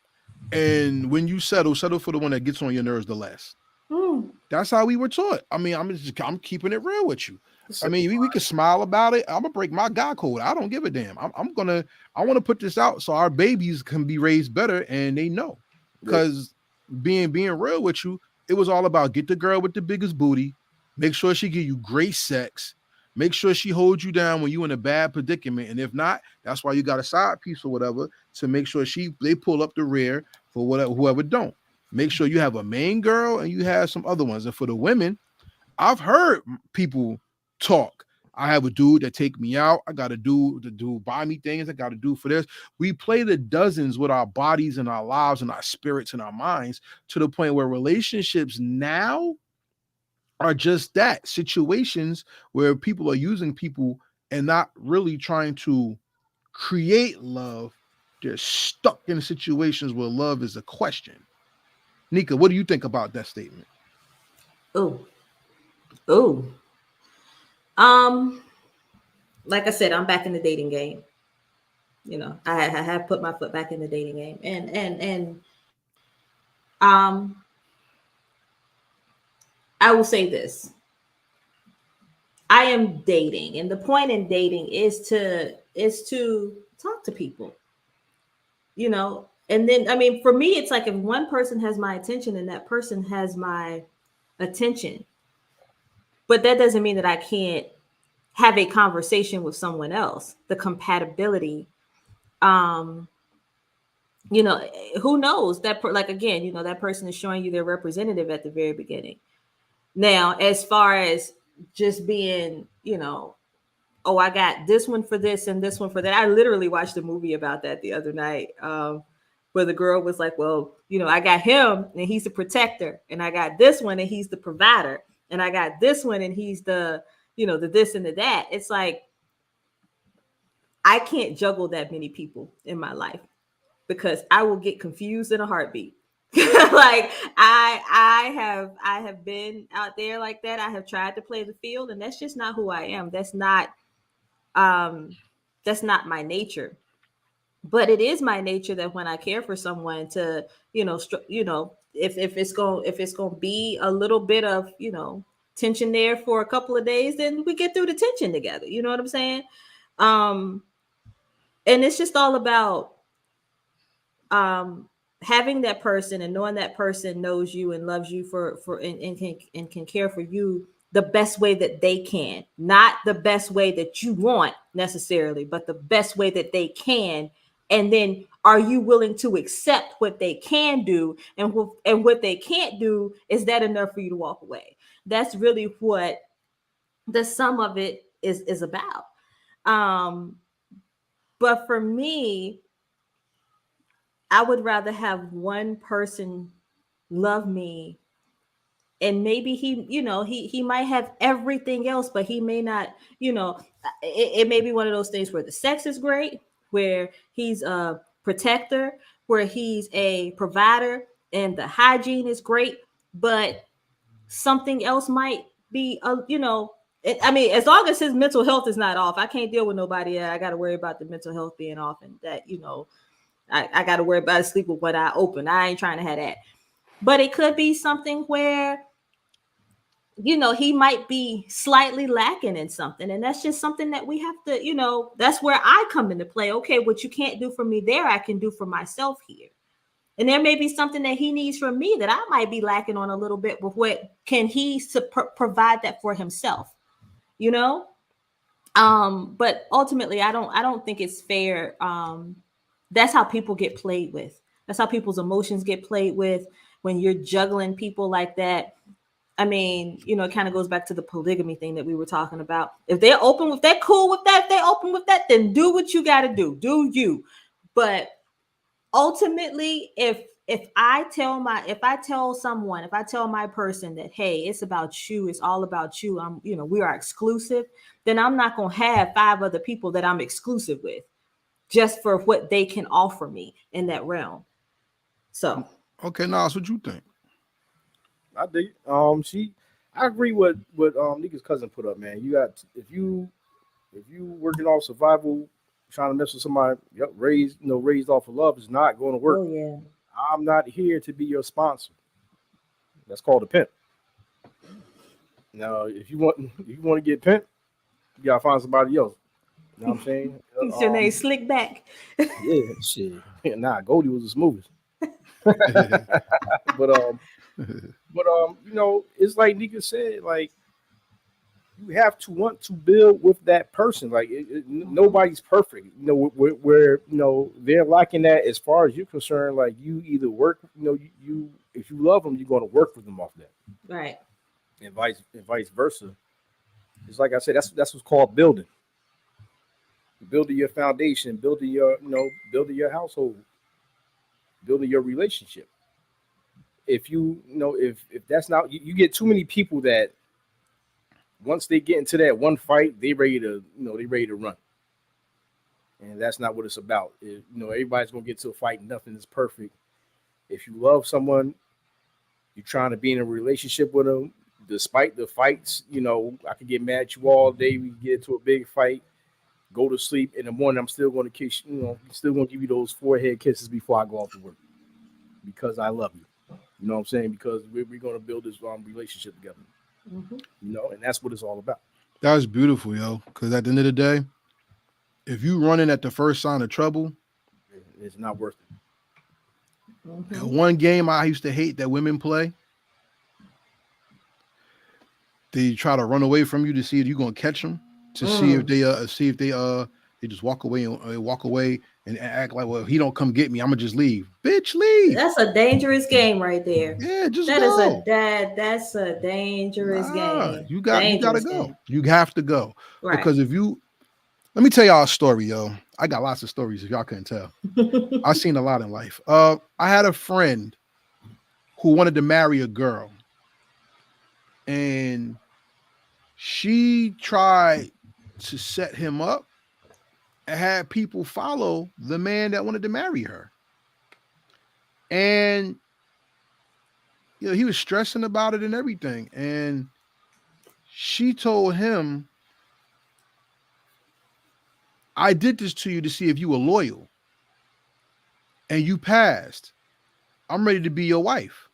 and when you settle for the one that gets on your nerves the less. Mm. That's how we were taught. I mean, I'm keeping it real with you. I mean, we Simplified. can smile about it. I'm gonna break my God code. I don't give a damn. I want to put this out so our babies can be raised better and they know. Yeah. Because being real with you, it was all about get the girl with the biggest booty, make sure she give you great sex, make sure she holds you down when you in a bad predicament, and if not, that's why you got a side piece or whatever to make sure they pull up the rear for whatever whoever don't. Make sure you have a main girl and you have some other ones. And for the women, I've heard people talk. I have a dude that take me out. I got a dude to do buy me things. I got to do for this. We play the dozens with our bodies and our lives and our spirits and our minds to the point where relationships now are just that, situations where people are using people and not really trying to create love. They're stuck in situations where love is a question. Nika, what do you think about that statement? Oh, like I said, I'm back in the dating game. You know, I have put my foot back in the dating game, and I will say this: I am dating, and the point in dating is to talk to people. You know, and then I mean, for me, it's like if one person has my attention, and that person has my attention, but that doesn't mean that I can't have a conversation with someone else. The compatibility, um, you know, who knows that like again, you know, that person is showing you their representative at the very beginning. Now, as far as just being, you know, oh, I got this one for this and this one for that. I literally watched a movie about that the other night, where the girl was like, well, you know, I got him and he's the protector, and I got this one and he's the provider, and I got this one and he's the, you know, the this and the that. It's like, I can't juggle that many people in my life because I will get confused in a heartbeat. Like I have been out there like that. I have tried to play the field, and that's just not who I am. Um that's not my nature. But it is my nature that when I care for someone to, you know, if it's going to be a little bit of, you know, tension there for a couple of days, then we get through the tension together. You know what I'm saying? Um and it's just all about um having that person and knowing that person knows you and loves you and can care for you the best way that they can, not the best way that you want necessarily, but the best way that they can. And then are you willing to accept what they can do, and what they can't do? Is that enough for you to walk away? That's really what the sum of it is about. um but for me, I would rather have one person love me, and maybe he, you know, he might have everything else, but he may not, you know, it may be one of those things where the sex is great, where he's a protector, where he's a provider, and the hygiene is great, but something else might be, you know, I mean, as long as his mental health is not off, I can't deal with nobody. I got to worry about the mental health being off, and that, you know, I got to worry about sleep with one eye open. I ain't trying to have that. But it could be something where, you know, he might be slightly lacking in something. And that's just something that we have to, you know, that's where I come into play. Okay, what you can't do for me there, I can do for myself here. And there may be something that he needs from me that I might be lacking on a little bit, but what can he provide that for himself, you know? But ultimately, I don't think it's fair. That's how people get played with. That's how people's emotions get played with when you're juggling people like that. I mean, you know, it kind of goes back to the polygamy thing that we were talking about. If they're open with that, cool with that, if they're open with that, then do what you got to do you. But ultimately, if I tell my person that, hey, it's about you, it's all about you, you know, we are exclusive, then I'm not going to have 5 other people that I'm exclusive with just for what they can offer me in that realm. So Okay, Nas, what you think? I think I agree with Nika's cousin put up, man. You got, if you working off survival, trying to mess with somebody, yep, raised off of love, is not going to work. oh yeah. I'm not here to be your sponsor. That's called a pimp. Now, if you want to get pimped, you gotta find somebody else. You know what I'm saying? What's your name? Slick back. Yeah, shit. Nah, Goldie was the smoothest. But But it's like Nika said, like you have to want to build with that person. Like Mhm. nobody's perfect. Where they're lacking that as far as you're concerned. Like you either work, you if you love them, you're going to work with them off that, Right. and vice versa. It's like I said, that's what's called building, building your foundation, building your household, building your relationship. If if that's not you get too many people that once they get into that one fight, they ready to run, and that's not what it's about. Everybody's gonna get to a fight. Nothing is perfect. If you love someone, you're trying to be in a relationship with them, despite the fights. I could get mad at you all day. We get into a big fight, go to sleep. In the morning, I'm still going to kiss. Still going to give you those forehead kisses before I go off to work because I love you. You know what I'm saying? Because we're going to build this relationship together. Mhm. And that's what it's all about. That's beautiful, yo. Because at the end of the day, if you running at the first sign of trouble, It's not worth it. and Mhm. one game I used to hate that women play, they try to run away from you to see if you're gonna catch them, to Mm. see if they just walk away and walk away and act like, well, if he don't come get me, I'm gonna just leave. Bitch, leave. That's a dangerous game right there. Yeah, just That is a go. dad. That's a dangerous Nah, game. you gotta Dangerous game. go. You have to go Right. because if you let me tell y'all a story, yo. I got lots of stories if y'all couldn't tell. I've seen a lot in life. I had a friend who wanted to marry a girl, and she tried to set him up and had people follow the man that wanted to marry her. And he was stressing about it and everything. And she told him, I did this to you to see if you were loyal. And you passed. I'm ready to be your wife.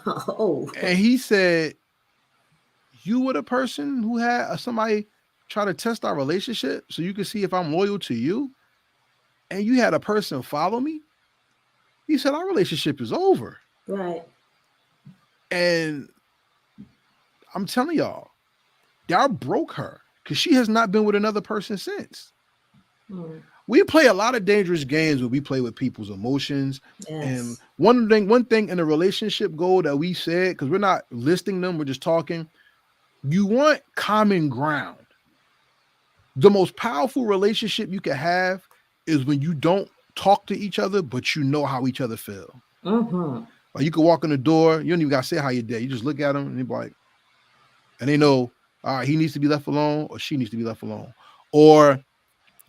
Oh. And he said, you were the person who had somebody try to test our relationship so you could see if I'm loyal to you. And you had a person follow me. He said, our relationship is over. Right. And I'm telling y'all, that broke her because she has not been with another person since. Mm. We play a lot of dangerous games where we play with people's emotions. And Yes. one thing in a relationship goal that we said, because we're not listing them, we're just talking, you want common ground. The most powerful relationship you can have is when you don't talk to each other, but you know how each other feel. Mm-hmm. Like you can walk in the door, you don't even gotta say how you did. You just look at them and they're like, and they know, all right, he needs to be left alone or she needs to be left alone. Or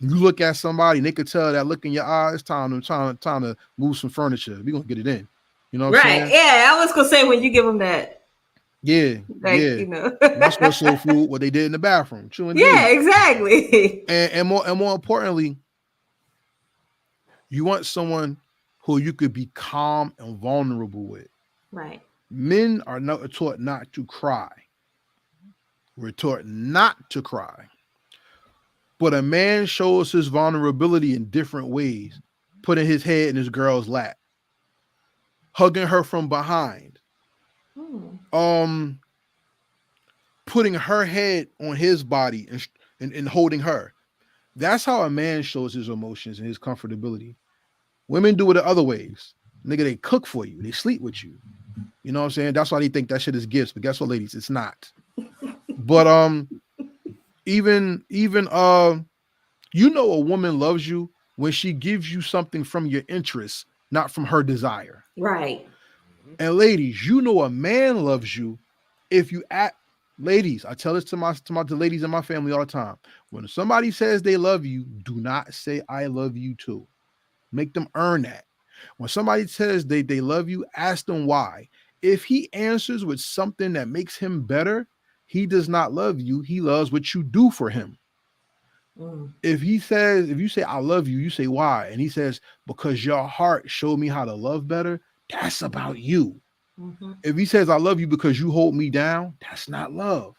you look at somebody and they could tell that look in your eyes, time to move some furniture. We're gonna get it in. You know what I'm Right. saying? Yeah. I was gonna say when you give them that, Yeah, like yeah. you know. My smell soul food, what they did in the bathroom, chewing Yeah. D. Exactly. And more importantly, you want someone who you could be calm and vulnerable with. Right. Men are not taught not to cry. We're taught not to cry. But a man shows his vulnerability in different ways, putting his head in his girl's lap, hugging her from behind, Mm. um, putting her head on his body and holding her. That's how a man shows his emotions and his comfortability. Women do it the other ways. Nigga, they cook for you, they sleep with you. You know what I'm saying? That's why they think that shit is gifts. But guess what, ladies? It's not. But even a woman loves you when she gives you something from your interest, not from her desire. Right. Mhm. And ladies, a man loves you if you act. Ladies, I tell this to ladies in my family all the time. When somebody says they love you, do not say I love you too. Make them earn that. When somebody says they love you, ask them why. If he answers with something that makes him better, he does not love you. He loves what you do for him. Mm. If you say I love you, you say why, and he says because your heart showed me how to love better, that's about you. Mm-hmm. If he says I love you because you hold me down, that's not love.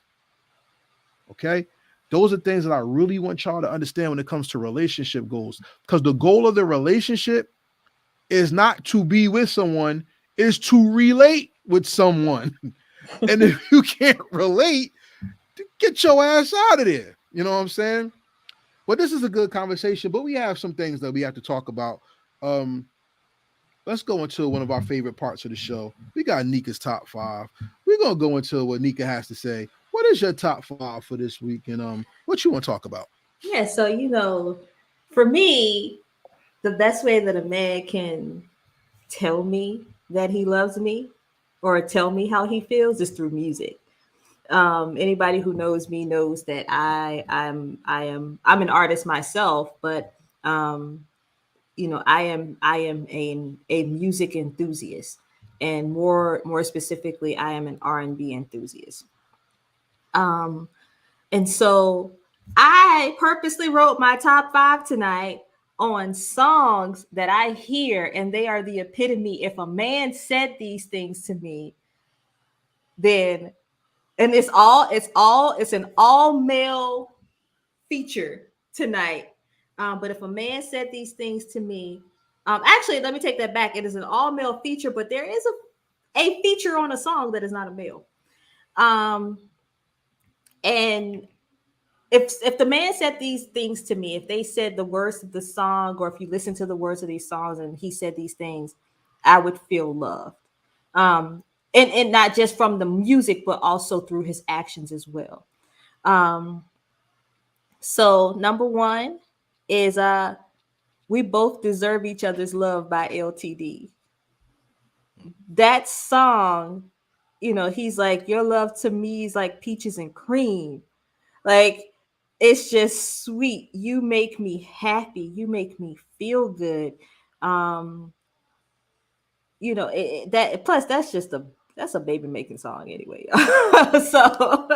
Okay, those are things that I really want y'all to understand when it comes to relationship goals, because the goal of the relationship is not to be with someone, is to relate with someone. And if you can't relate, get your ass out of there. You know what I'm saying? But this is a good conversation, but we have some things that we have to talk about. Um, let's go into one of our favorite parts of the show. We got Nika's top five. We're gonna go into what Nika has to say. What is your top five for this week, and what you want to talk about? Yeah, so for me, the best way that a man can tell me that he loves me or tell me how he feels is through music. Anybody who knows me knows that I'm an artist myself, but I am a music enthusiast, and more specifically, I am an R&B enthusiast. Um, and so I purposely wrote my top five tonight on songs that I hear, and they are the epitome. If a man said these things to me, then and it's an all male feature tonight. But if a man said these things to me, actually, let me take that back. It is an all male feature, but there is a feature on a song that is not a male. Um, and if the man said these things to me, if they said the words of the song, or if you listen to the words of these songs and he said these things, I would feel loved. Um, and not just from the music, but also through his actions as well. Um, so number one is We Both Deserve Each Other's Love by LTD. That song, he's like, your love to me is like peaches and cream. Like, it's just sweet. You make me happy. You make me feel good. Um, that plus that's a baby making song anyway. so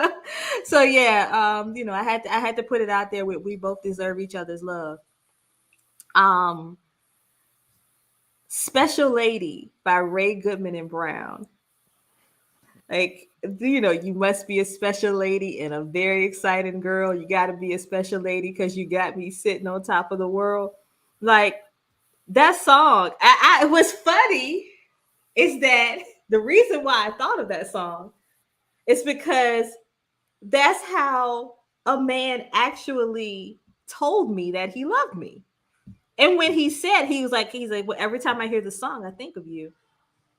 so yeah, I had to put it out there with We Both Deserve Each Other's Love. Um, Special Lady by Ray Goodman and Brown. Like, you must be a special lady and a very exciting girl. You got to be a special lady because you got me sitting on top of the world. Like, that song, what's funny is that the reason why I thought of that song is because that's how a man actually told me that he loved me. And when he said, he's like, well, every time I hear the song, I think of you.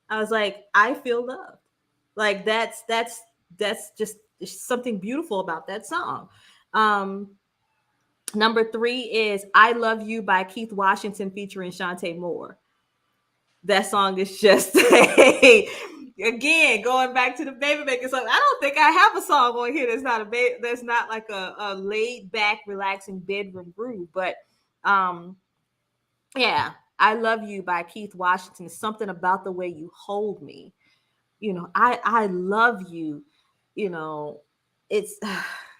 I was like, I feel loved. Like, that's just something beautiful about that song. Um, Number three is I Love You by Keith Washington featuring Shantae Moore. That song is just again, going back to the baby making song. I don't think I have a song on here that's not like a laid back, relaxing bedroom groove. But um, yeah, I Love You by Keith Washington. Something about the way you hold me. I love you. You know, it's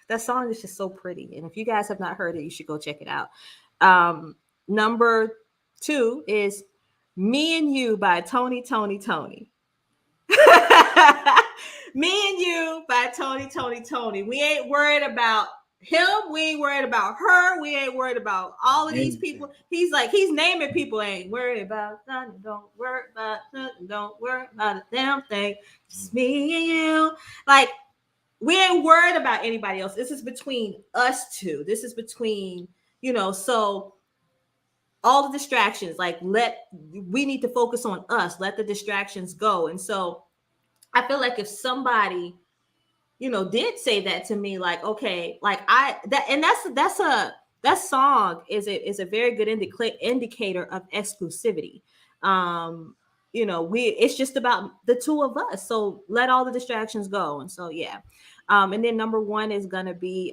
that song is just so pretty. And if you guys have not heard it, you should go check it out. Number two is Me and You by Tony. Me and You by Tony. We ain't worried about him. We ain't worried about her. We ain't worried about all of these people. He's naming people. Ain't worried about nothing. Don't worry about nothing. Don't worry about a damn thing. Just me and you. Like, we ain't worried about anybody else. This is between us two. This is between, so all the distractions, like, we need to focus on us. Let the distractions go. And so I feel like if somebody, did say that to me, like, okay, like that song is a very good indicator of exclusivity. It's just about the two of us. So let all the distractions go. And so, yeah. And then number one is gonna be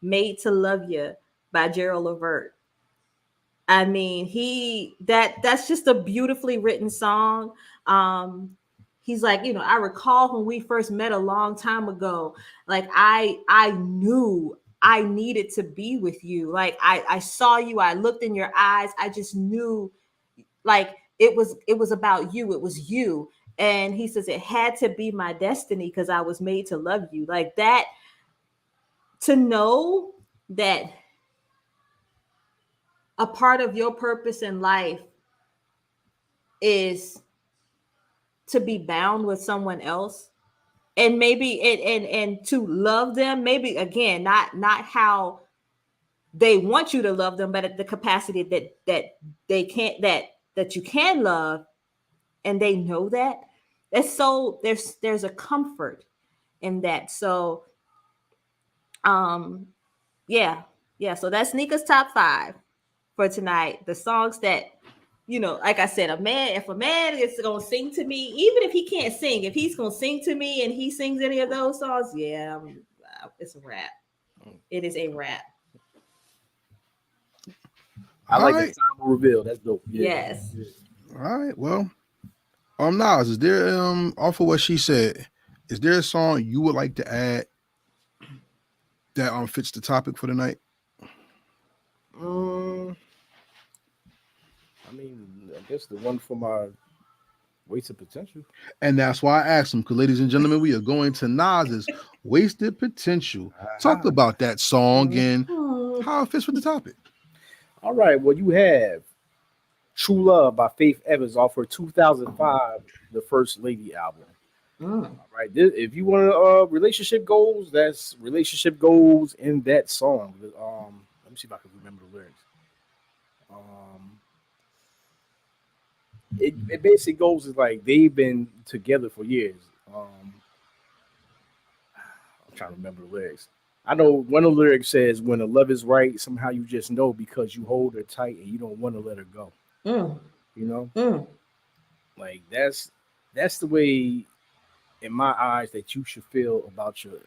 Made to Love You by Gerald Levert. I mean, that's just a beautifully written song. He's like, I recall when we first met a long time ago, like I knew I needed to be with you. Like, I saw you, I looked in your eyes, I just knew, like, it was about you, it was you. And he says it had to be my destiny because I was made to love you. Like that, to know that a part of your purpose in life is to be bound with someone else, and maybe and to love them, maybe again, not how they want you to love them, but at the capacity that they can't, that you can love, and they know that. That's so there's a comfort in that. So um yeah, yeah. So that's Nika's top 5 for tonight. The songs that, like I said, if a man is gonna sing to me, even if he can't sing, if he's gonna sing to me and he sings any of those songs, yeah, it's a wrap. It is a wrap. I All like right. the time of reveal. That's dope. Yeah. Yes. All right. Well, Nas, is there off of what she said, is there a song you would like to add that fits the topic for the night? I mean, I guess the one for my wasted potential. And that's why I asked him, because ladies and gentlemen, we are going to Nas's Wasted Potential. Talk about that song and how it fits with the topic. All right. Well, you have True Love by Faith Evans off her 2005 The First Lady album. All right. If you want relationship goals, that's relationship goals in that song. Let me see if I can remember the lyrics. It basically goes is like they've been together for years. I'm trying to remember the lyrics. I know one of the lyrics says, "When the love is right, somehow you just know because you hold her tight and you don't want to let her go." You know, like that's the way, in my eyes, that you should feel about your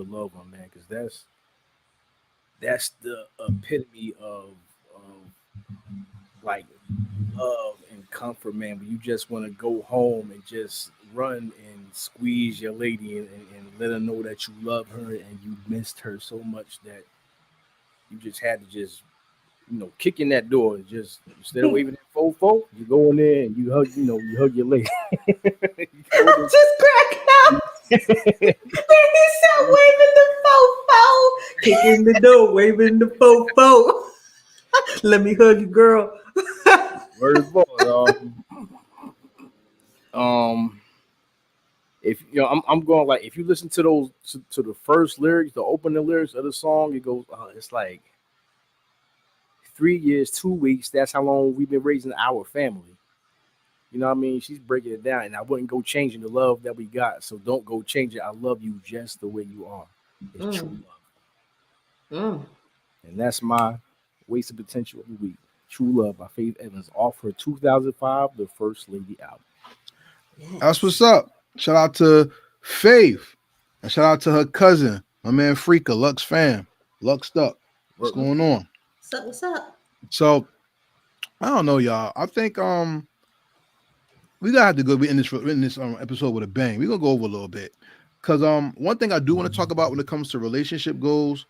loved one, man, because that's the epitome of like love and comfort, man. But you just want to go home and just run and squeeze your lady and let her know that you love her and you missed her so much that you just had to just kick in that door and just instead of waving that fofo, you go in there and you hug your lady. I'm just cracking up. When he said waving the fofo, kicking the door, waving the fofo. Let me hug you, girl. Word is born. If I'm going like if you listen to those to the first lyrics, the opening lyrics of the song, it goes, it's like 3 years, 2 weeks. That's how long we've been raising our family. You know what I mean? She's breaking it down, and I wouldn't go changing the love that we got. So don't go change it. I love you just the way you are. It's true love, and that's my wasted potential of the week. True Love by Faith Evans off her 2005 The First Lady album. That's what's up. Shout out to Faith. And shout out to her cousin, my man Freaka, Lux fam. Luxed up. What's going on? What's up? So I don't know, y'all. I think we gotta have to go in this episode with a bang. We're gonna go over a little bit. Cause one thing I do want to talk about when it comes to relationship goals,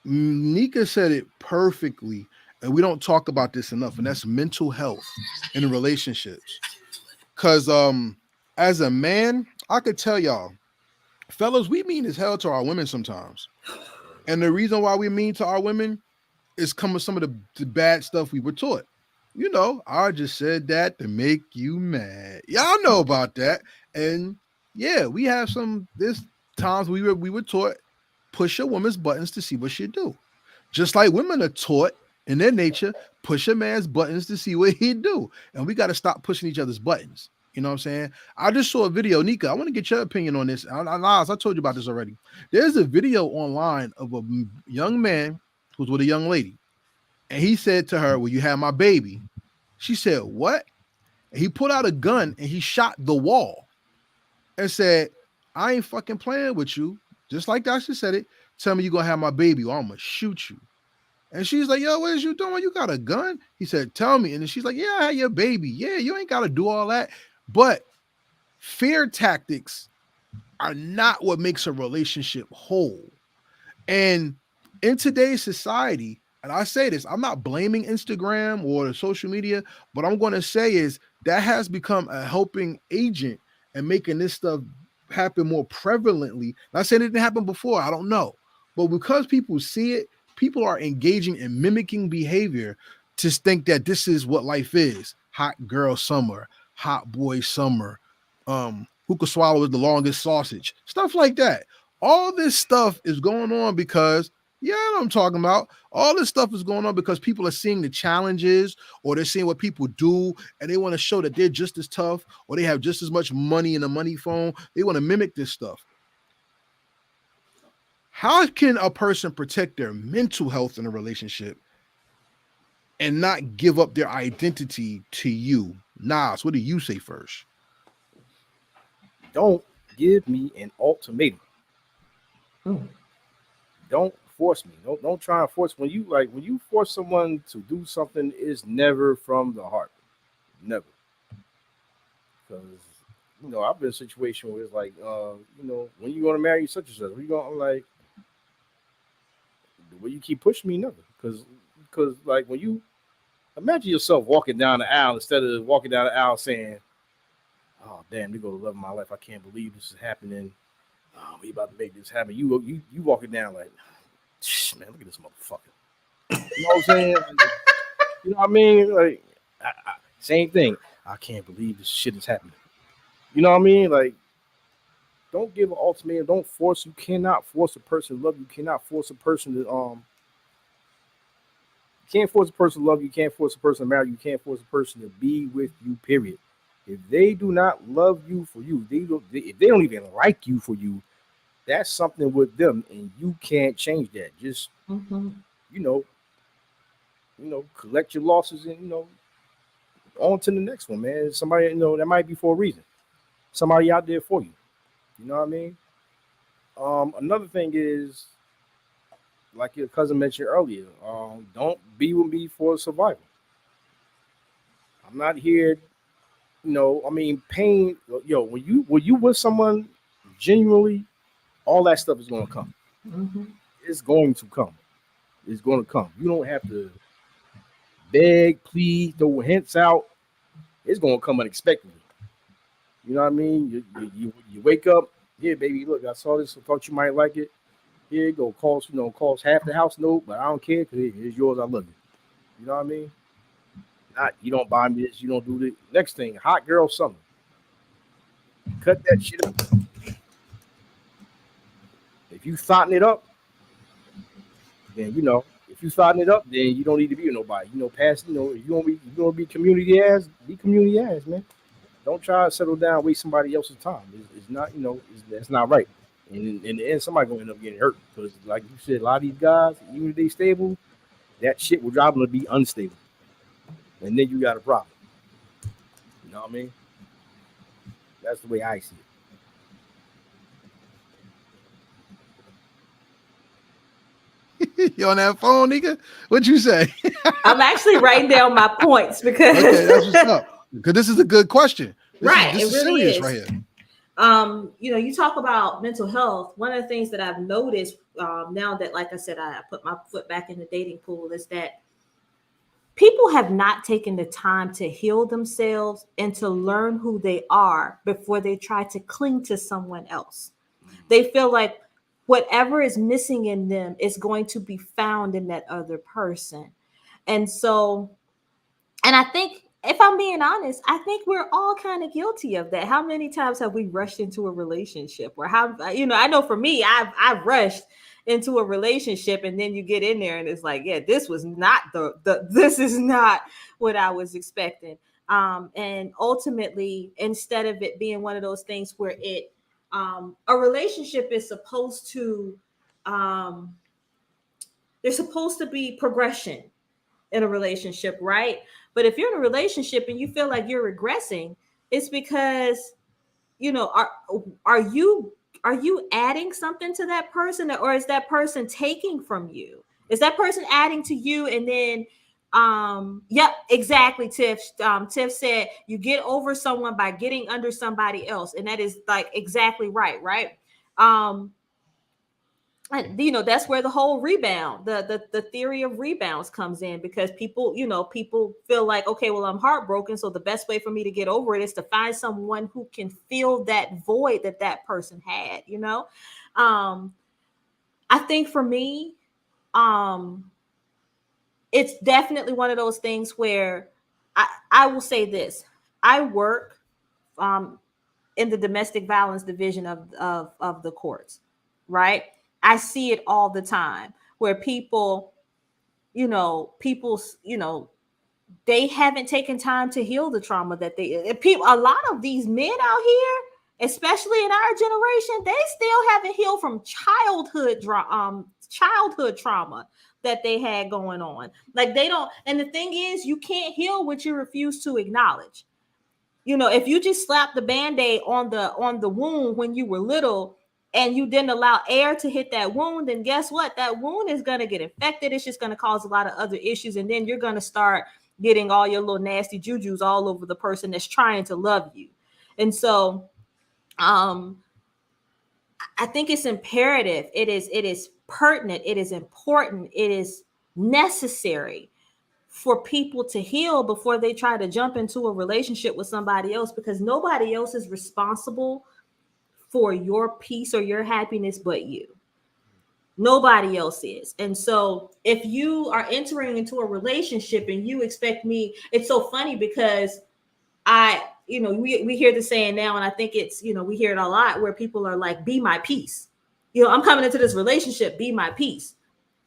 Nika said it perfectly, and we don't talk about this enough, and that's mental health in relationships. Cause as a man, I could tell y'all, fellas, we mean as hell to our women sometimes. And the reason why we mean to our women is coming some of the bad stuff we were taught. I just said that to make you mad. Y'all know about that. And yeah, we have there's times we were taught, push a woman's buttons to see what she do. Just like women are taught in their nature, push a man's buttons to see what he do. And we got to stop pushing each other's buttons. You know what I'm saying? I just saw a video. Nika, I want to get your opinion on this. I told you about this already. There's a video online of a young man who's with a young lady. And he said to her, "Will you have my baby?" She said, "What?" And he pulled out a gun and he shot the wall and said, "I ain't fucking playing with you." Just like that, she said it. "Tell me you're going to have my baby or I'm going to shoot you." And she's like, "Yo, what is you doing? You got a gun?" He said, "Tell me." And then she's like, "Yeah, I had your baby. Yeah, you ain't got to do all that." But fear tactics are not what makes a relationship whole. And in today's society, and I say this, I'm not blaming Instagram or social media, but I'm going to say is that has become a helping agent and making this stuff happen more prevalently. Not saying it didn't happen before, I don't know. But because people see it, people are engaging in mimicking behavior to think that this is what life is. Hot girl summer, hot boy summer, Who could swallow the longest sausage, stuff like that. All this stuff is going on because, yeah, I know what I'm talking about. All this stuff is going on because people are seeing the challenges, or they're seeing what people do, and they want to show that they're just as tough, or they have just as much money in the money phone. They want to mimic this stuff. How can a person protect their mental health in a relationship and not give up their identity to you? Nas, what do you say first? Don't give me an ultimatum. Mm. Don't force me. Don't try and force. When you force someone to do something, is never from the heart. Never. Because I've been in a situation where it's like, when you gonna marry such and such, we going, I'm like, the way you keep pushing me, never. Because like, when you imagine yourself walking down the aisle, instead of walking down the aisle saying, "Oh damn, they go to love of my life. I can't believe this is happening. Oh, we about to make this happen." You walking down like, man, look at this motherfucker. You know what I'm saying? You know what I mean? Like, same thing. I can't believe this shit is happening. You know what I mean? Like, don't give an ultimatum. Don't force. You cannot force a person to love you. You cannot force a person to You can't force a person to love you. You can't force a person to marry you. You can't force a person to be with you. Period. If they do not love you for you, if they don't even like you for you, that's something with them, and you can't change that. Just Mm-hmm. you know, collect your losses, and on to the next one, man. Somebody, that might be for a reason. Somebody out there for you. You know what I mean? Another thing is, like your cousin mentioned earlier, don't be with me for survival. I'm not here, I mean, pain. Yo, when you with someone genuinely, all that stuff is gonna come. Mm-hmm. It's going to come. It's going to come. You don't have to beg, plead, throw hints out. It's going to come unexpectedly. You know what I mean? You wake up, here, baby. Look, I saw this. I thought you might like it. Here you go. Cost half the house note, but I don't care because it's yours. I love you. You know what I mean? Not you don't buy me this. You don't do this. Next thing, hot girl summer. Cut that shit up. If you thotting it up, then if you thotting it up, then you don't need to be with nobody. Pass. If you want to be community ass, be community ass, man. Don't try to settle down, waste somebody else's time. It's not, that's not right. And in the end, somebody gonna end up getting hurt because, like you said, a lot of these guys, even if they stable, that shit will drive them to be unstable, and then you got a problem. You know what I mean? That's the way I see You on that phone, nigga? What you say? I'm actually writing down my points because Okay, that's what's up. Because this is a good question. This is right, this it is really serious is. right here. You talk about mental health. One of the things that I've noticed now that, like I said, I put my foot back in the dating pool is that people have not taken the time to heal themselves and to learn who they are before they try to cling to someone else. They feel like whatever is missing in them is going to be found in that other person. And so, and I think, if I'm being honest, I think we're all kind of guilty of that. How many times have we rushed into a relationship? Or I know for me, I've rushed into a relationship, and then you get in there and it's like, yeah, this was not this is not what I was expecting. And ultimately, instead of it being one of those things where a relationship is supposed to um, there's supposed to be progression in a relationship, right? But if you're in a relationship and you feel like you're regressing, it's because you know are are you are you adding something to that person, or is that person taking from you? Is that person adding to you? And then yep, exactly, Tiff. Tiff said you get over someone by getting under somebody else, and that is like exactly right. um and that's where the whole rebound, the theory of rebounds comes in, because people feel like, okay, well, I'm heartbroken, so the best way for me to get over it is to find someone who can fill that void that person had. um I think for me, um it's definitely one of those things where I will say this. I work um in the domestic violence division of the courts, right? I see it all the time where people, they haven't taken time to heal the trauma that people. A lot of these men out here, especially in our generation, they still haven't healed from childhood trauma that they had going on. Like they don't. And the thing is, you can't heal what you refuse to acknowledge. If you just slap the band-aid on the wound when you were little and you didn't allow air to hit that wound, then guess what? That wound is going to get infected. It's just going to cause a lot of other issues. And then you're going to start getting all your little nasty jujus all over the person that's trying to love you. And so I think it's imperative. It is pertinent. It is important. It is necessary for people to heal before they try to jump into a relationship with somebody else, because nobody else is responsible for your peace or your happiness but you. Nobody else is. And so if you are entering into a relationship and you expect me, it's so funny because we hear the saying now, and I think it's, we hear it a lot where people are like, be my peace. I'm coming into this relationship, be my peace.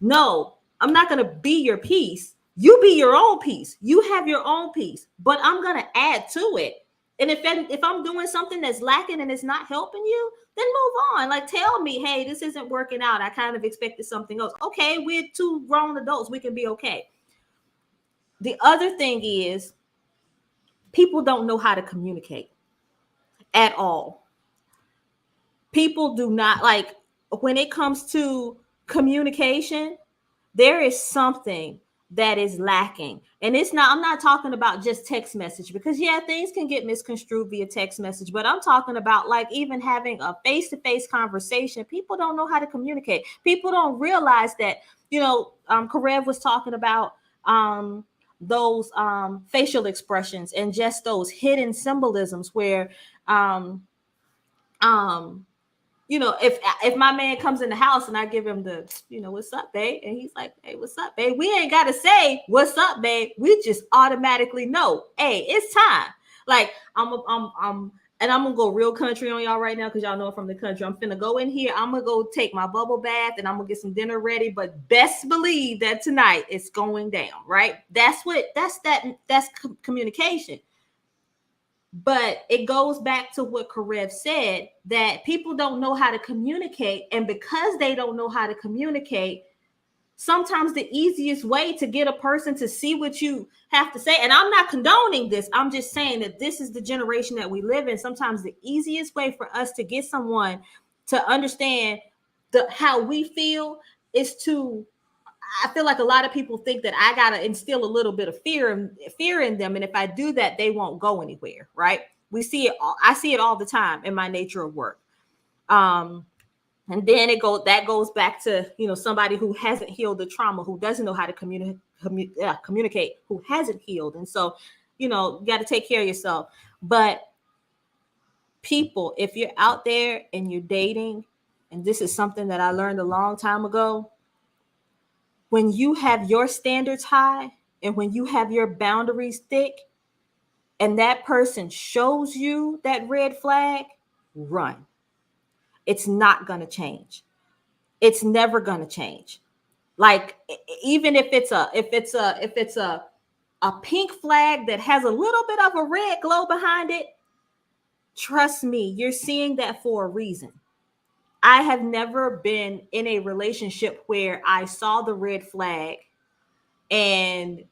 No, I'm not going to be your peace. You be your own peace. You have your own peace, but I'm going to add to it. And if I'm doing something that's lacking and it's not helping you, then move on. Like, tell me, hey, this isn't working out. I kind of expected something else. Okay, we're two grown adults. We can be okay. The other thing is, people don't know how to communicate at all. People do not, like, when it comes to communication, there is something that is lacking. And I'm not talking about just text message, because things can get misconstrued via text message, but I'm talking about like even having a face-to-face conversation. People don't know how to communicate. People don't realize that, Karev was talking about those facial expressions and just those hidden symbolisms where if my man comes in the house and I give him the, what's up, babe? And he's like, hey, what's up, babe? We ain't got to say, what's up, babe? We just automatically know, hey, it's time. Like, and I'm going to go real country on y'all right now, because y'all know I'm from the country. I'm finna go in here. I'm going to go take my bubble bath and I'm going to get some dinner ready. But best believe that tonight it's going down, right? That's communication. But it goes back to what Karev said, that people don't know how to communicate. And because they don't know how to communicate, sometimes the easiest way to get a person to see what you have to say, and I'm not condoning this, I'm just saying that this is the generation that we live in. Sometimes the easiest way for us to get someone to understand how we feel is to, I feel like a lot of people think that I got to instill a little bit of fear in them. And if I do that, they won't go anywhere. Right. I see it all the time in my nature of work. And then that goes back to, somebody who hasn't healed the trauma, who doesn't know how to communicate, who hasn't healed. And so, you got to take care of yourself. But people, if you're out there and you're dating, and this is something that I learned a long time ago, when you have your standards high and when you have your boundaries thick and that person shows you that red flag, run. It's not going to change. It's never going to change. Like, even if it's a pink flag that has a little bit of a red glow behind it, trust me, you're seeing that for a reason. I have never been in a relationship where I saw the red flag, and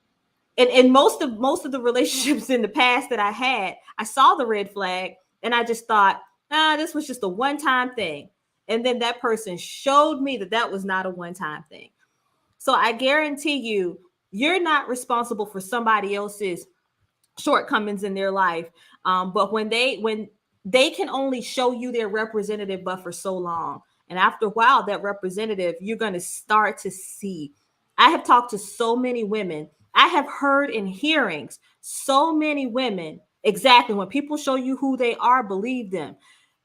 most of the relationships in the past that I had, I saw the red flag and I just thought, this was just a one-time thing. And then that person showed me that was not a one-time thing. So I guarantee you, you're not responsible for somebody else's shortcomings in their life. But when they can only show you their representative, but for so long. And after a while, that representative, you're going to start to see. I have talked to so many women. I have heard in hearings, so many women, exactly, when people show you who they are, believe them.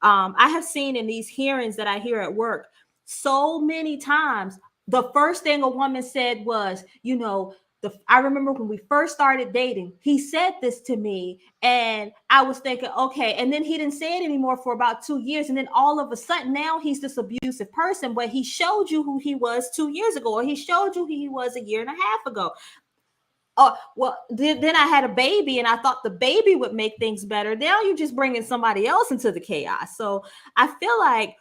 I have seen in these hearings that I hear at work, so many times, the first thing a woman said was, the I remember when we first started dating, he said this to me, and I was thinking, okay. And then he didn't say it anymore for about 2 years, and then all of a sudden, now he's this abusive person. But he showed you who he was 2 years ago, or he showed you who he was a year and a half ago. Oh, well, then I had a baby, and I thought the baby would make things better. Now you're just bringing somebody else into the chaos. So I feel like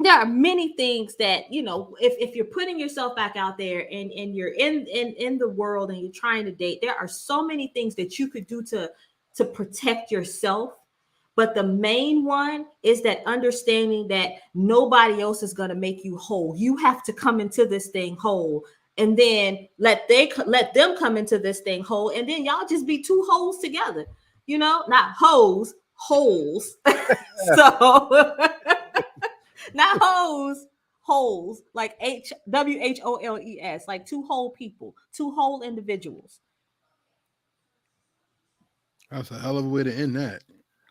there are many things that, you know, if you're putting yourself back out there, and you're in the world, and you're trying to date, there are so many things that you could do to protect yourself. But the main one is that understanding that nobody else is going to make you whole. You have to come into this thing whole, and then let them come into this thing whole, and then y'all just be two holes together. You know, not hoes, holes. So not hoes, holes, like WHOLES, like two whole people, two whole individuals. That's a hell of a way to end that.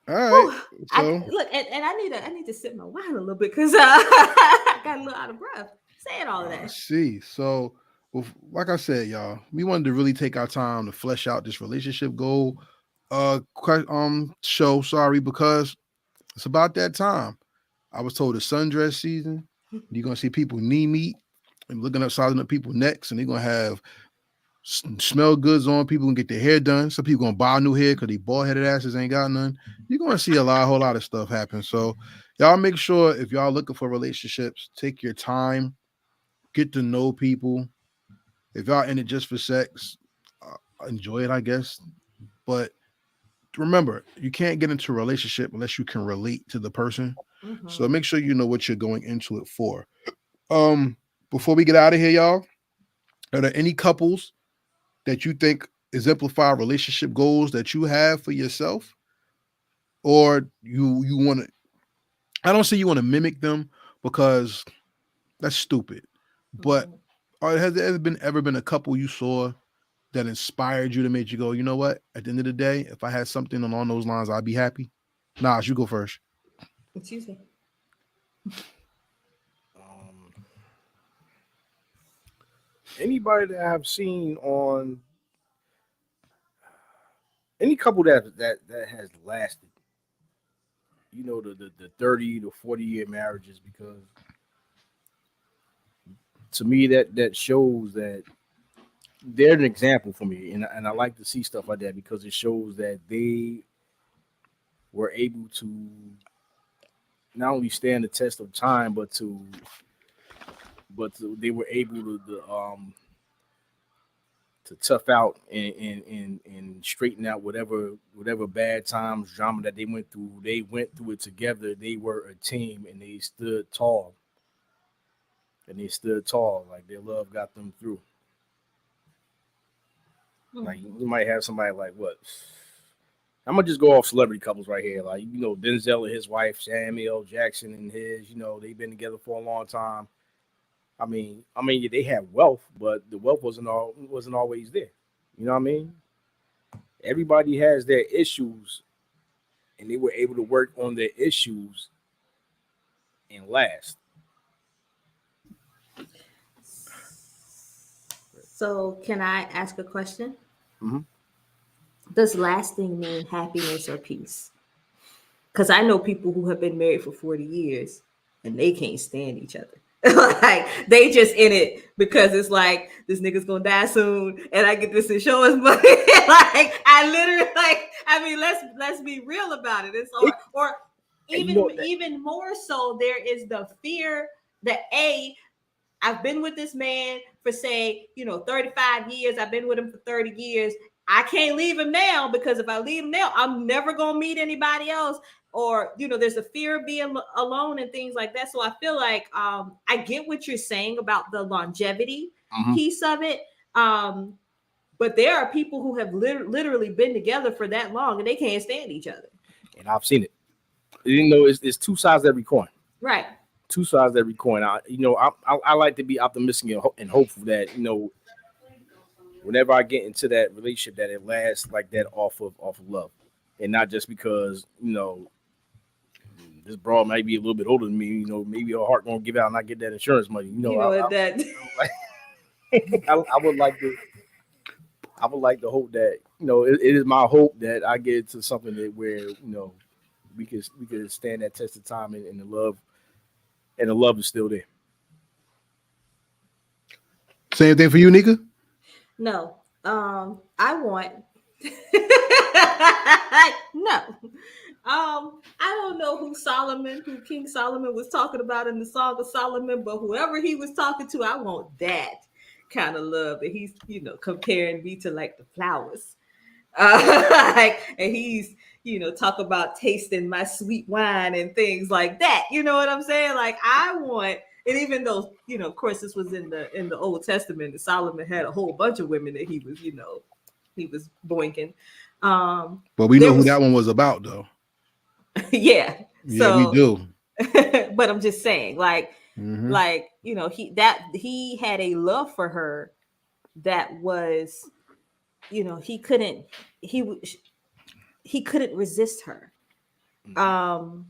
All right. Whew. So Look, and I need to sip my wine a little bit, because I got a little out of breath saying all of I that. see. So, well, like I said, y'all, we wanted to really take our time to flesh out this relationship goal show. Sorry, because it's about that time. I was told it's sundress season. You're gonna see people knee meet and looking up, sizing up people's necks, and they're gonna have smell goods on. People can get their hair done. Some people gonna buy new hair because they bald headed asses ain't got none. You're gonna see a whole lot of stuff happen. So y'all make sure, if y'all looking for relationships, take your time, get to know people. If y'all in it just for sex, enjoy it, I guess. But remember, you can't get into a relationship unless you can relate to the person. So make sure you know what you're going into it for. Before we get out of here, y'all, are there any couples that you think exemplify relationship goals that you have for yourself, or you want to? I don't say you want to mimic them, because that's stupid. But has there ever been a couple you saw that inspired you, to make you go, you know what? At the end of the day, if I had something along those lines, I'd be happy. Nas, you go first. Excuse me. Anybody that I've seen on any couple that has lasted, you know, the 30 to 40-year marriages, because to me that shows that they're an example for me, and I like to see stuff like that, because it shows that they were able to not only stand the test of time, but they were able to tough out and straighten out whatever bad times, drama that they went through. They went through it together. They were a team, and they stood tall. Like their love got them through. Like you might have somebody like what? I'm gonna just go off celebrity couples right here. Like, you know, Denzel and his wife, Samuel Jackson and his. You know, they've been together for a long time. I mean, they had wealth, but the wealth wasn't always there. You know what I mean? Everybody has their issues, and they were able to work on their issues and last. So, can I ask a question? Mm-hmm. Does lasting mean happiness or peace? Because I know people who have been married for 40 years and they can't stand each other. Like, they just in it because it's like, this nigga's gonna die soon and I get this insurance money. Like, I literally, like, I mean, let's be real about it. It's or even more so, there is the fear that I've been with this man for, say, 35 years. I've been with him for 30 years. I can't leave him now, because if I leave him now, I'm never going to meet anybody else. Or, there's a fear of being alone and things like that. So I feel like I get what you're saying about the longevity piece of it. But there are people who have literally been together for that long and they can't stand each other. And I've seen it. It's two sides of every coin. Right. Two sides of every coin. I like to be optimistic and hopeful that, whenever I get into that relationship, that it lasts like that off of love, and not just because this broad might be a little bit older than me. Maybe her heart gonna give out and I get that insurance money. I would like to. I would like to hope that it is my hope that I get to something that where we could stand that test of time and the love is still there. Same thing for you, Nika. No. I want no. I don't know who King Solomon was talking about in the Song of Solomon, but whoever he was talking to, I want that kind of love. And he's, comparing me to like the flowers. And he's, talk about tasting my sweet wine and things like that. You know what I'm saying? Like I want, and even though, of course, this was in the Old Testament, and Solomon had a whole bunch of women that he was boinking. But we know who that one was about, though. Yeah. Yeah, we do. But I'm just saying, like, he had a love for her that was, he couldn't resist her. And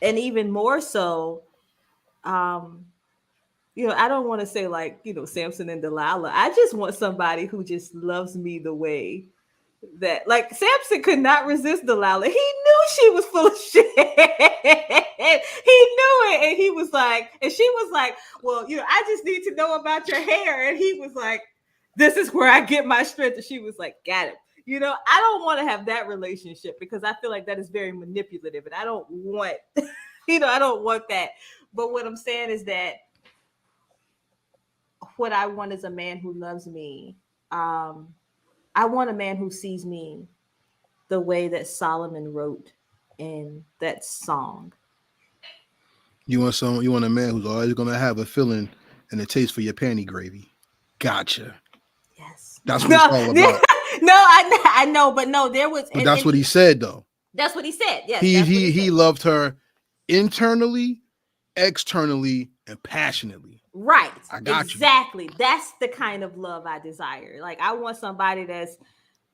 even more so, I don't want to say like, Samson and Delilah. I just want somebody who just loves me the way that, like, Samson could not resist Delilah. He knew she was full of shit. He knew it. And he was like, and she was like, well, I just need to know about your hair. And he was like, this is where I get my strength. And she was like, got it. I don't want to have that relationship because I feel like that is very manipulative. And I don't want, I don't want that. But what I'm saying is that what I want is a man who loves me. I want a man who sees me the way that Solomon wrote in that song. You want a man who's always gonna have a feeling and a taste for your panty gravy. Gotcha. Yes. That's what it's all about. No, I know, but no, there was. But that's what he said, though. That's what he said. Yes. He loved her internally, externally, and passionately. Right. I got you. Exactly. That's the kind of love I desire. Like I want somebody that's,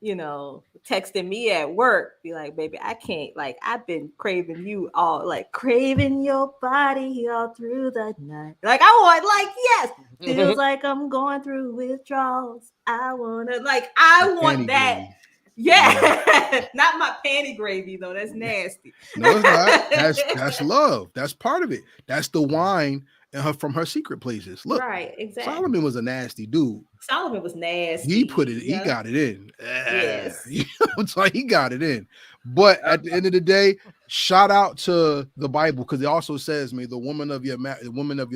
texting me at work, be like, baby, I can't, like, I've been craving you all, like craving your body all through the night. Like I want, like, yes, feels like I'm going through withdrawals. I want that. Gravy. Yeah. Not my panty gravy though. That's nasty. No, it's not. That's love. That's part of it. That's the wine from her secret places. Look, right, exactly. Solomon was a nasty dude. Solomon was nasty. He put it. He got it in. Yes, so he got it in. But at the end of the day, shout out to the Bible because it also says, "May the woman of your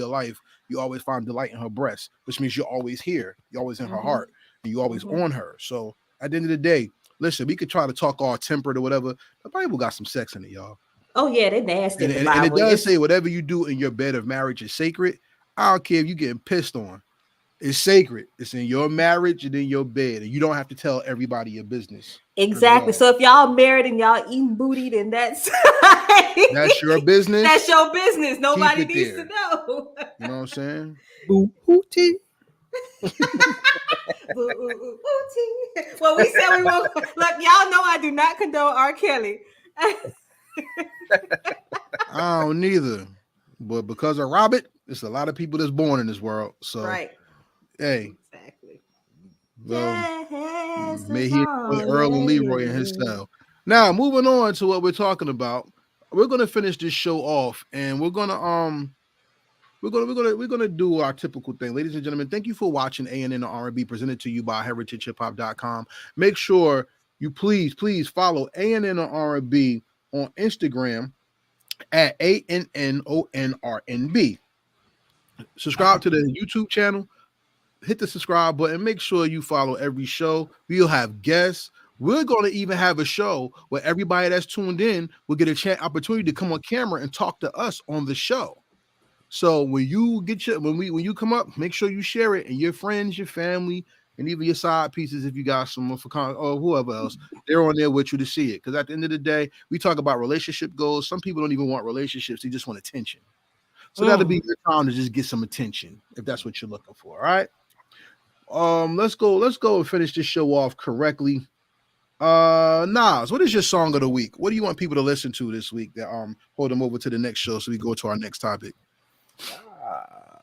life, you always find delight in her breast," which means you're always here, you're always in her heart, and you always on her. So at the end of the day, listen, we could try to talk all tempered or whatever. The Bible got some sex in it, y'all. Oh yeah, they nasty. And it does say whatever you do in your bed of marriage is sacred. I don't care if you're getting pissed on. It's sacred. It's in your marriage and in your bed. And you don't have to tell everybody your business. Exactly. So if y'all married and y'all eating booty, then that's your business. That's your business. Nobody needs to know. You know what I'm saying? Booty. Well, we said we won't. Look, y'all know I do not condone R. Kelly. I don't neither. But because of Robert, there's a lot of people that's born in this world. So right. Hey. Exactly. Well, may he enjoy Earl and Leroy in his style. Now, moving on to what we're talking about. We're gonna finish this show off and we're gonna do our typical thing. Ladies and gentlemen, thank you for watching A&N On R&B presented to you by heritagehiphop.com. Make sure you please follow A&N On R&B on Instagram at ANNONRNB. Subscribe to the YouTube channel. Hit the subscribe button. Make sure you follow every show. We'll have guests. We're going to even have a show where everybody that's tuned in will get a opportunity to come on camera and talk to us on the show. So when you when you come up, make sure you share it, and your friends, your family, and even your side pieces, if you got someone or whoever else, they're on there with you to see it. Because at the end of the day, we talk about relationship goals. Some people don't even want relationships; they just want attention. So that'll be your time to just get some attention if that's what you're looking for. All right. Let's go and finish this show off correctly. Nas, what is your song of the week? What do you want people to listen to this week that hold them over to the next show so we go to our next topic?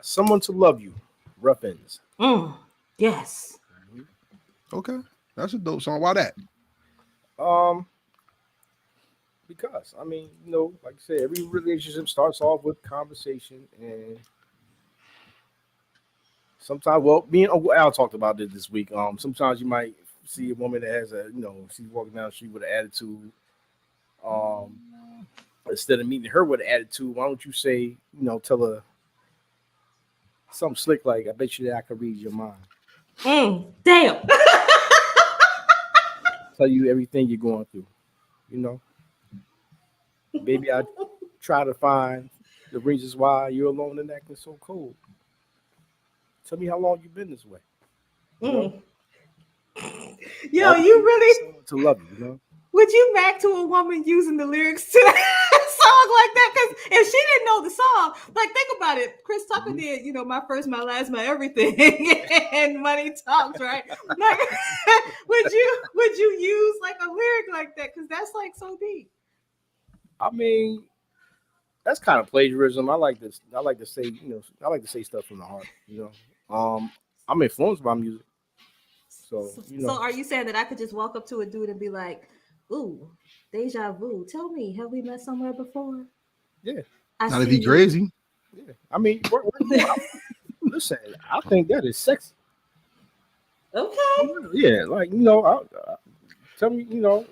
Someone to Love You, Rough Ends. Yes. Okay, that's a dope song. Why that? Um, because I mean, like I said, every relationship starts off with conversation, and sometimes, well, me and Uncle Al talked about this week. Sometimes you might see a woman that has she's walking down the street with an attitude. Um, Instead of meeting her with an attitude, why don't you say, tell her something slick like, "I bet you that I can read your mind." Damn. Tell you everything you're going through. You know, Maybe I try to find the reasons why you're alone and acting so cold. Tell me how long you've been this way. You know, Mm. Yo, all you really someone to love you. would you back to a woman using the lyrics to that song like that? Because if she didn't know the song, like think about it. Chris Tucker Mhm. did, my first, my last, my everything, and Money Talks, right? Like, would you use like a lyric like that? Because that's like so deep. I mean, that's kind of plagiarism. I like this. I like to say, I like to say stuff from the heart. I'm influenced by music, so So are you saying that I could just walk up to a dude and be like, "Ooh, deja vu. Tell me, have we met somewhere before? yeah, I Not if see he you." crazy. yeah. I mean, listen, I think that is sexy. Okay. Yeah, like tell me,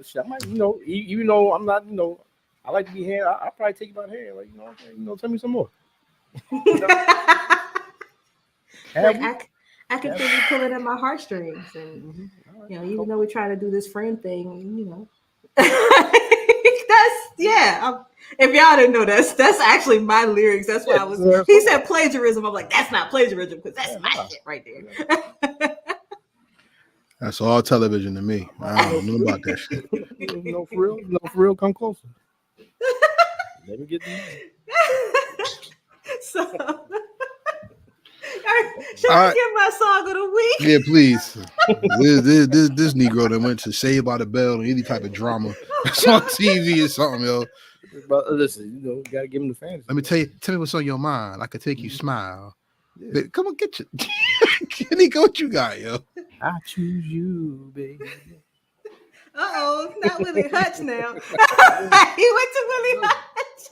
shit, I might, even though I'm not, I like to be hand. I probably take you by the hand, like what I'm saying, tell me some more. You know, have Like we? I can Have feel you pulling at my heartstrings, and All right, even cool. though we're trying to do this friend thing, that's yeah. If y'all didn't know, that's actually my lyrics. That's why Yeah, I this was. is her He song. said plagiarism. I'm like, that's not plagiarism because that's Yeah, my nah. shit right Yeah. there. That's all television to me. I No, don't know about that shit. for real, for real, come closer. Let me get to know. So, should All I right. give my song of the week? Yeah, please. This Negro that went to Saved by the Bell or any type of drama Oh that's on God. TV or something, yo. But listen, gotta give him the fans. Let me tell me what's on your mind. I could take you smile. Yeah. Come on, get you. Nika, what you got, yo? I choose you, baby. Uh-oh, not Willie Hutch now. He went to Willie Hutch.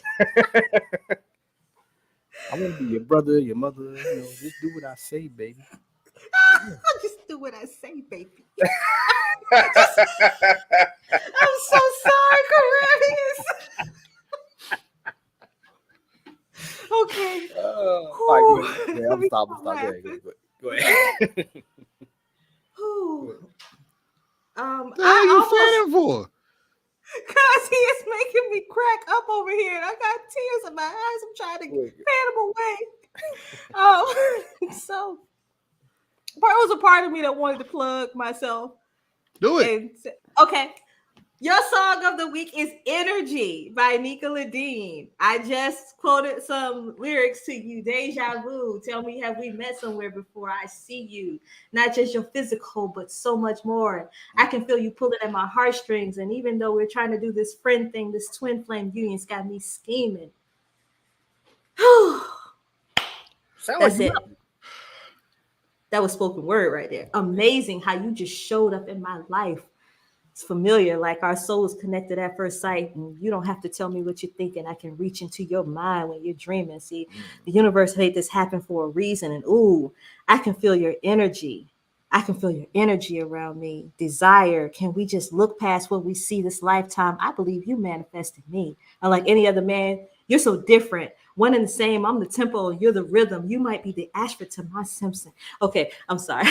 I want to be your brother, your mother. Just do what I say, baby. Yeah. Just do what I say, baby. Just, I'm so sorry, Karev. Okay. All right, go Whew. ahead. Yeah, Let I'm me stop. I'm stop stop. Go ahead. laughing. Go ahead. Go Whew. ahead. The hell you I almost, fanning for? cause he is making me crack up over here, and I got tears in my eyes. I'm trying to Go ahead. fan them away. So there was a part of me that wanted to plug myself Do it. and okay. Your song of the week is Energy by Nika LaDean. I just quoted some lyrics to you. Deja vu. Tell me, have we met somewhere before? I see you. Not just your physical, but so much more. I can feel you pulling at my heartstrings. And even though we're trying to do this friend thing, this twin flame union's got me scheming. Sound like That's you it. rapping. That was spoken word right there. Amazing how you just showed up in my life. It's familiar, like our souls connected at first sight, and you don't have to tell me what you're thinking. I can reach into your mind when you're dreaming. See, the universe made this happen for a reason, and ooh, I can feel your energy. I can feel your energy around me. Desire. Can we just look past what we see this lifetime? I believe you manifested me. Unlike any other man, you're so different. One and the same. I'm the tempo, you're the rhythm. You might be the Ashford to my Simpson. Okay, I'm sorry.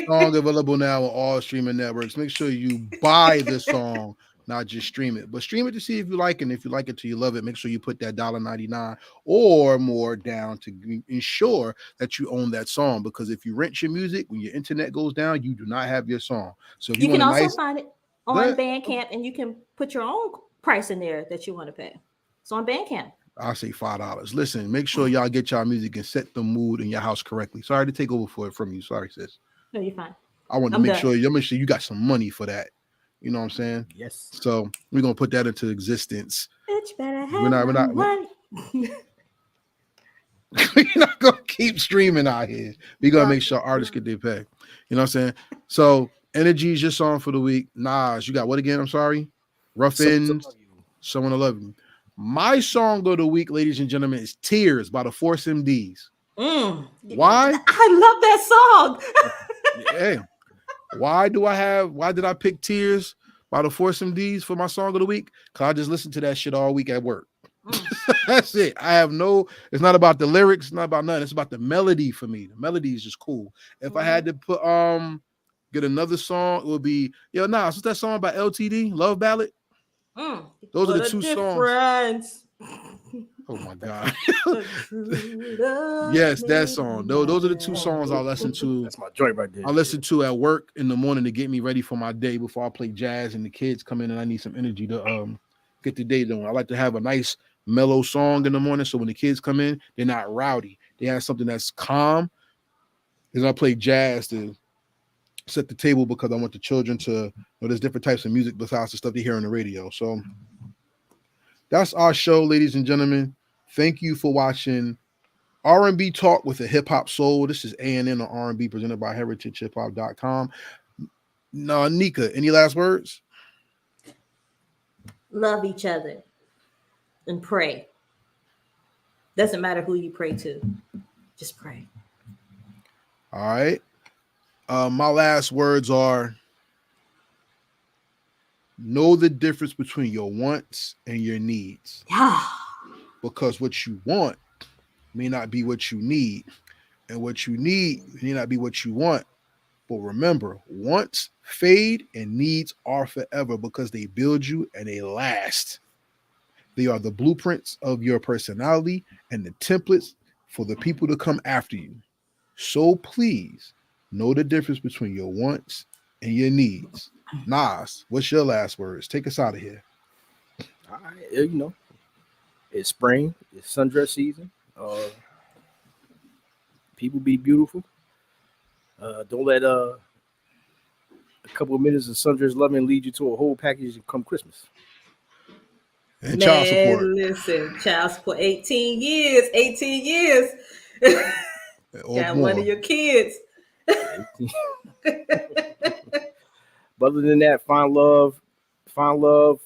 Song available now on all streaming networks. Make sure you buy the song, not just stream it. But stream it to see if you like it. And if you like it till you love it, make sure you put that $1.99 or more down to ensure that you own that song. Because if you rent your music, when your internet goes down, you do not have your song. So if you You want can a also nice find it on good, Bandcamp, and you can put your own price in there that you want to pay. So on Bandcamp. I'll say $5. Listen, make sure y'all get y'all music and set the mood in your house correctly. Sorry to take over for it from you. Sorry, sis. No, you're fine. I want to I'm done. make sure you got some money for that. You know what I'm saying? Yes. So we're gonna put that into existence. Bitch better We're have not. my money. We're not gonna keep streaming out here. We're gonna make sure artists get their pay. You know what I'm saying? So Energy is your song for the week. Nas, you got what again? I'm sorry. Rough Someone to Ends, love you. Someone to Love You. My song of the week, ladies and gentlemen, is Tears by the Force MDs. Why? I love that song. Hey, why did I pick Tears by the Force MDs for my song of the week? Because I just listened to that shit all week at work. That's it. It's not about the lyrics, it's not about nothing. It's about the melody for me. The melody is just cool. If I had to put get another song, it would be what's that song by LTD? Love Ballad? Those are the two songs. Oh my God. Yes, that song. Those are the two songs I listen to. That's my joint right there. I listen to at work in the morning to get me ready for my day before I play jazz and the kids come in and I need some energy to get the day done. I like to have a nice mellow song in the morning so when the kids come in, they're not rowdy. They have something that's calm. Because I play jazz to set the table because I want the children to know there's different types of music besides the stuff they hear on the radio. So that's our show, ladies and gentlemen. Thank you for watching R&B Talk with a Hip Hop Soul. This is A&N on R&B presented by heritagehiphop.com. No, Nika, any last words? Love each other and pray. Doesn't matter who you pray to. Just pray. All right. My last words are know the difference between your wants and your needs. Yeah. Because what you want may not be what you need. And what you need may not be what you want. But remember, wants fade and needs are forever because they build you and they last. They are the blueprints of your personality and the templates for the people to come after you. So please know the difference between your wants and your needs. Nas, what's your last words? Take us out of here. All right, it's spring, it's sundress season. People be beautiful. Don't let a couple of minutes of sundress loving lead you to a whole package come Christmas. And child support. Listen, child support 18 years. 18 years. Got more. one of your kids. But other than that, find love,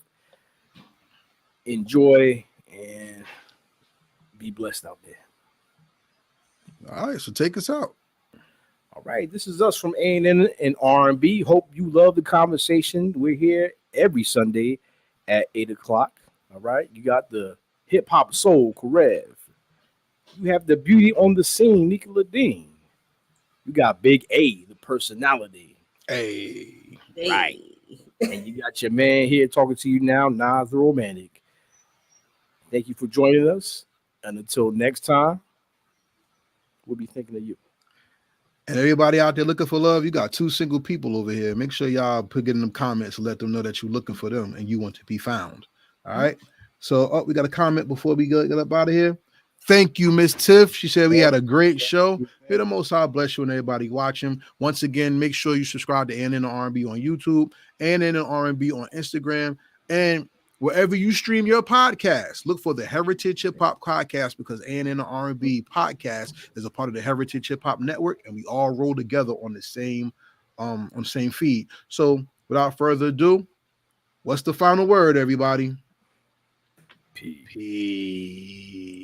enjoy, and be blessed out there. All right, so take us out. All right, this is us from A&N and R&B. Hope you love the conversation. We're here every Sunday at 8 o'clock. All right, you got the hip hop soul, Karev. You have the beauty on the scene, Nika LaDean. You got Big A, the personality. Hey. Right. And you got your man here talking to you now, Nas the Romantic. Thank you for joining us. And until next time, we'll be thinking of you. And everybody out there looking for love, you got two single people over here. Make sure y'all put in them comments and let them know that you're looking for them and you want to be found. All right. So we got a comment before we get up out of here. Thank you, Miss Tiff. She said we had a great show. May the Most High bless you and everybody watching. Once again, make sure you subscribe to A&N R&B on YouTube, A&N R&B on Instagram, and wherever you stream your podcast. Look for the Heritage Hip Hop Podcast because A&N R&B podcast is a part of the Heritage Hip Hop Network, and we all roll together on the same feed. So, without further ado, what's the final word, everybody? Peace.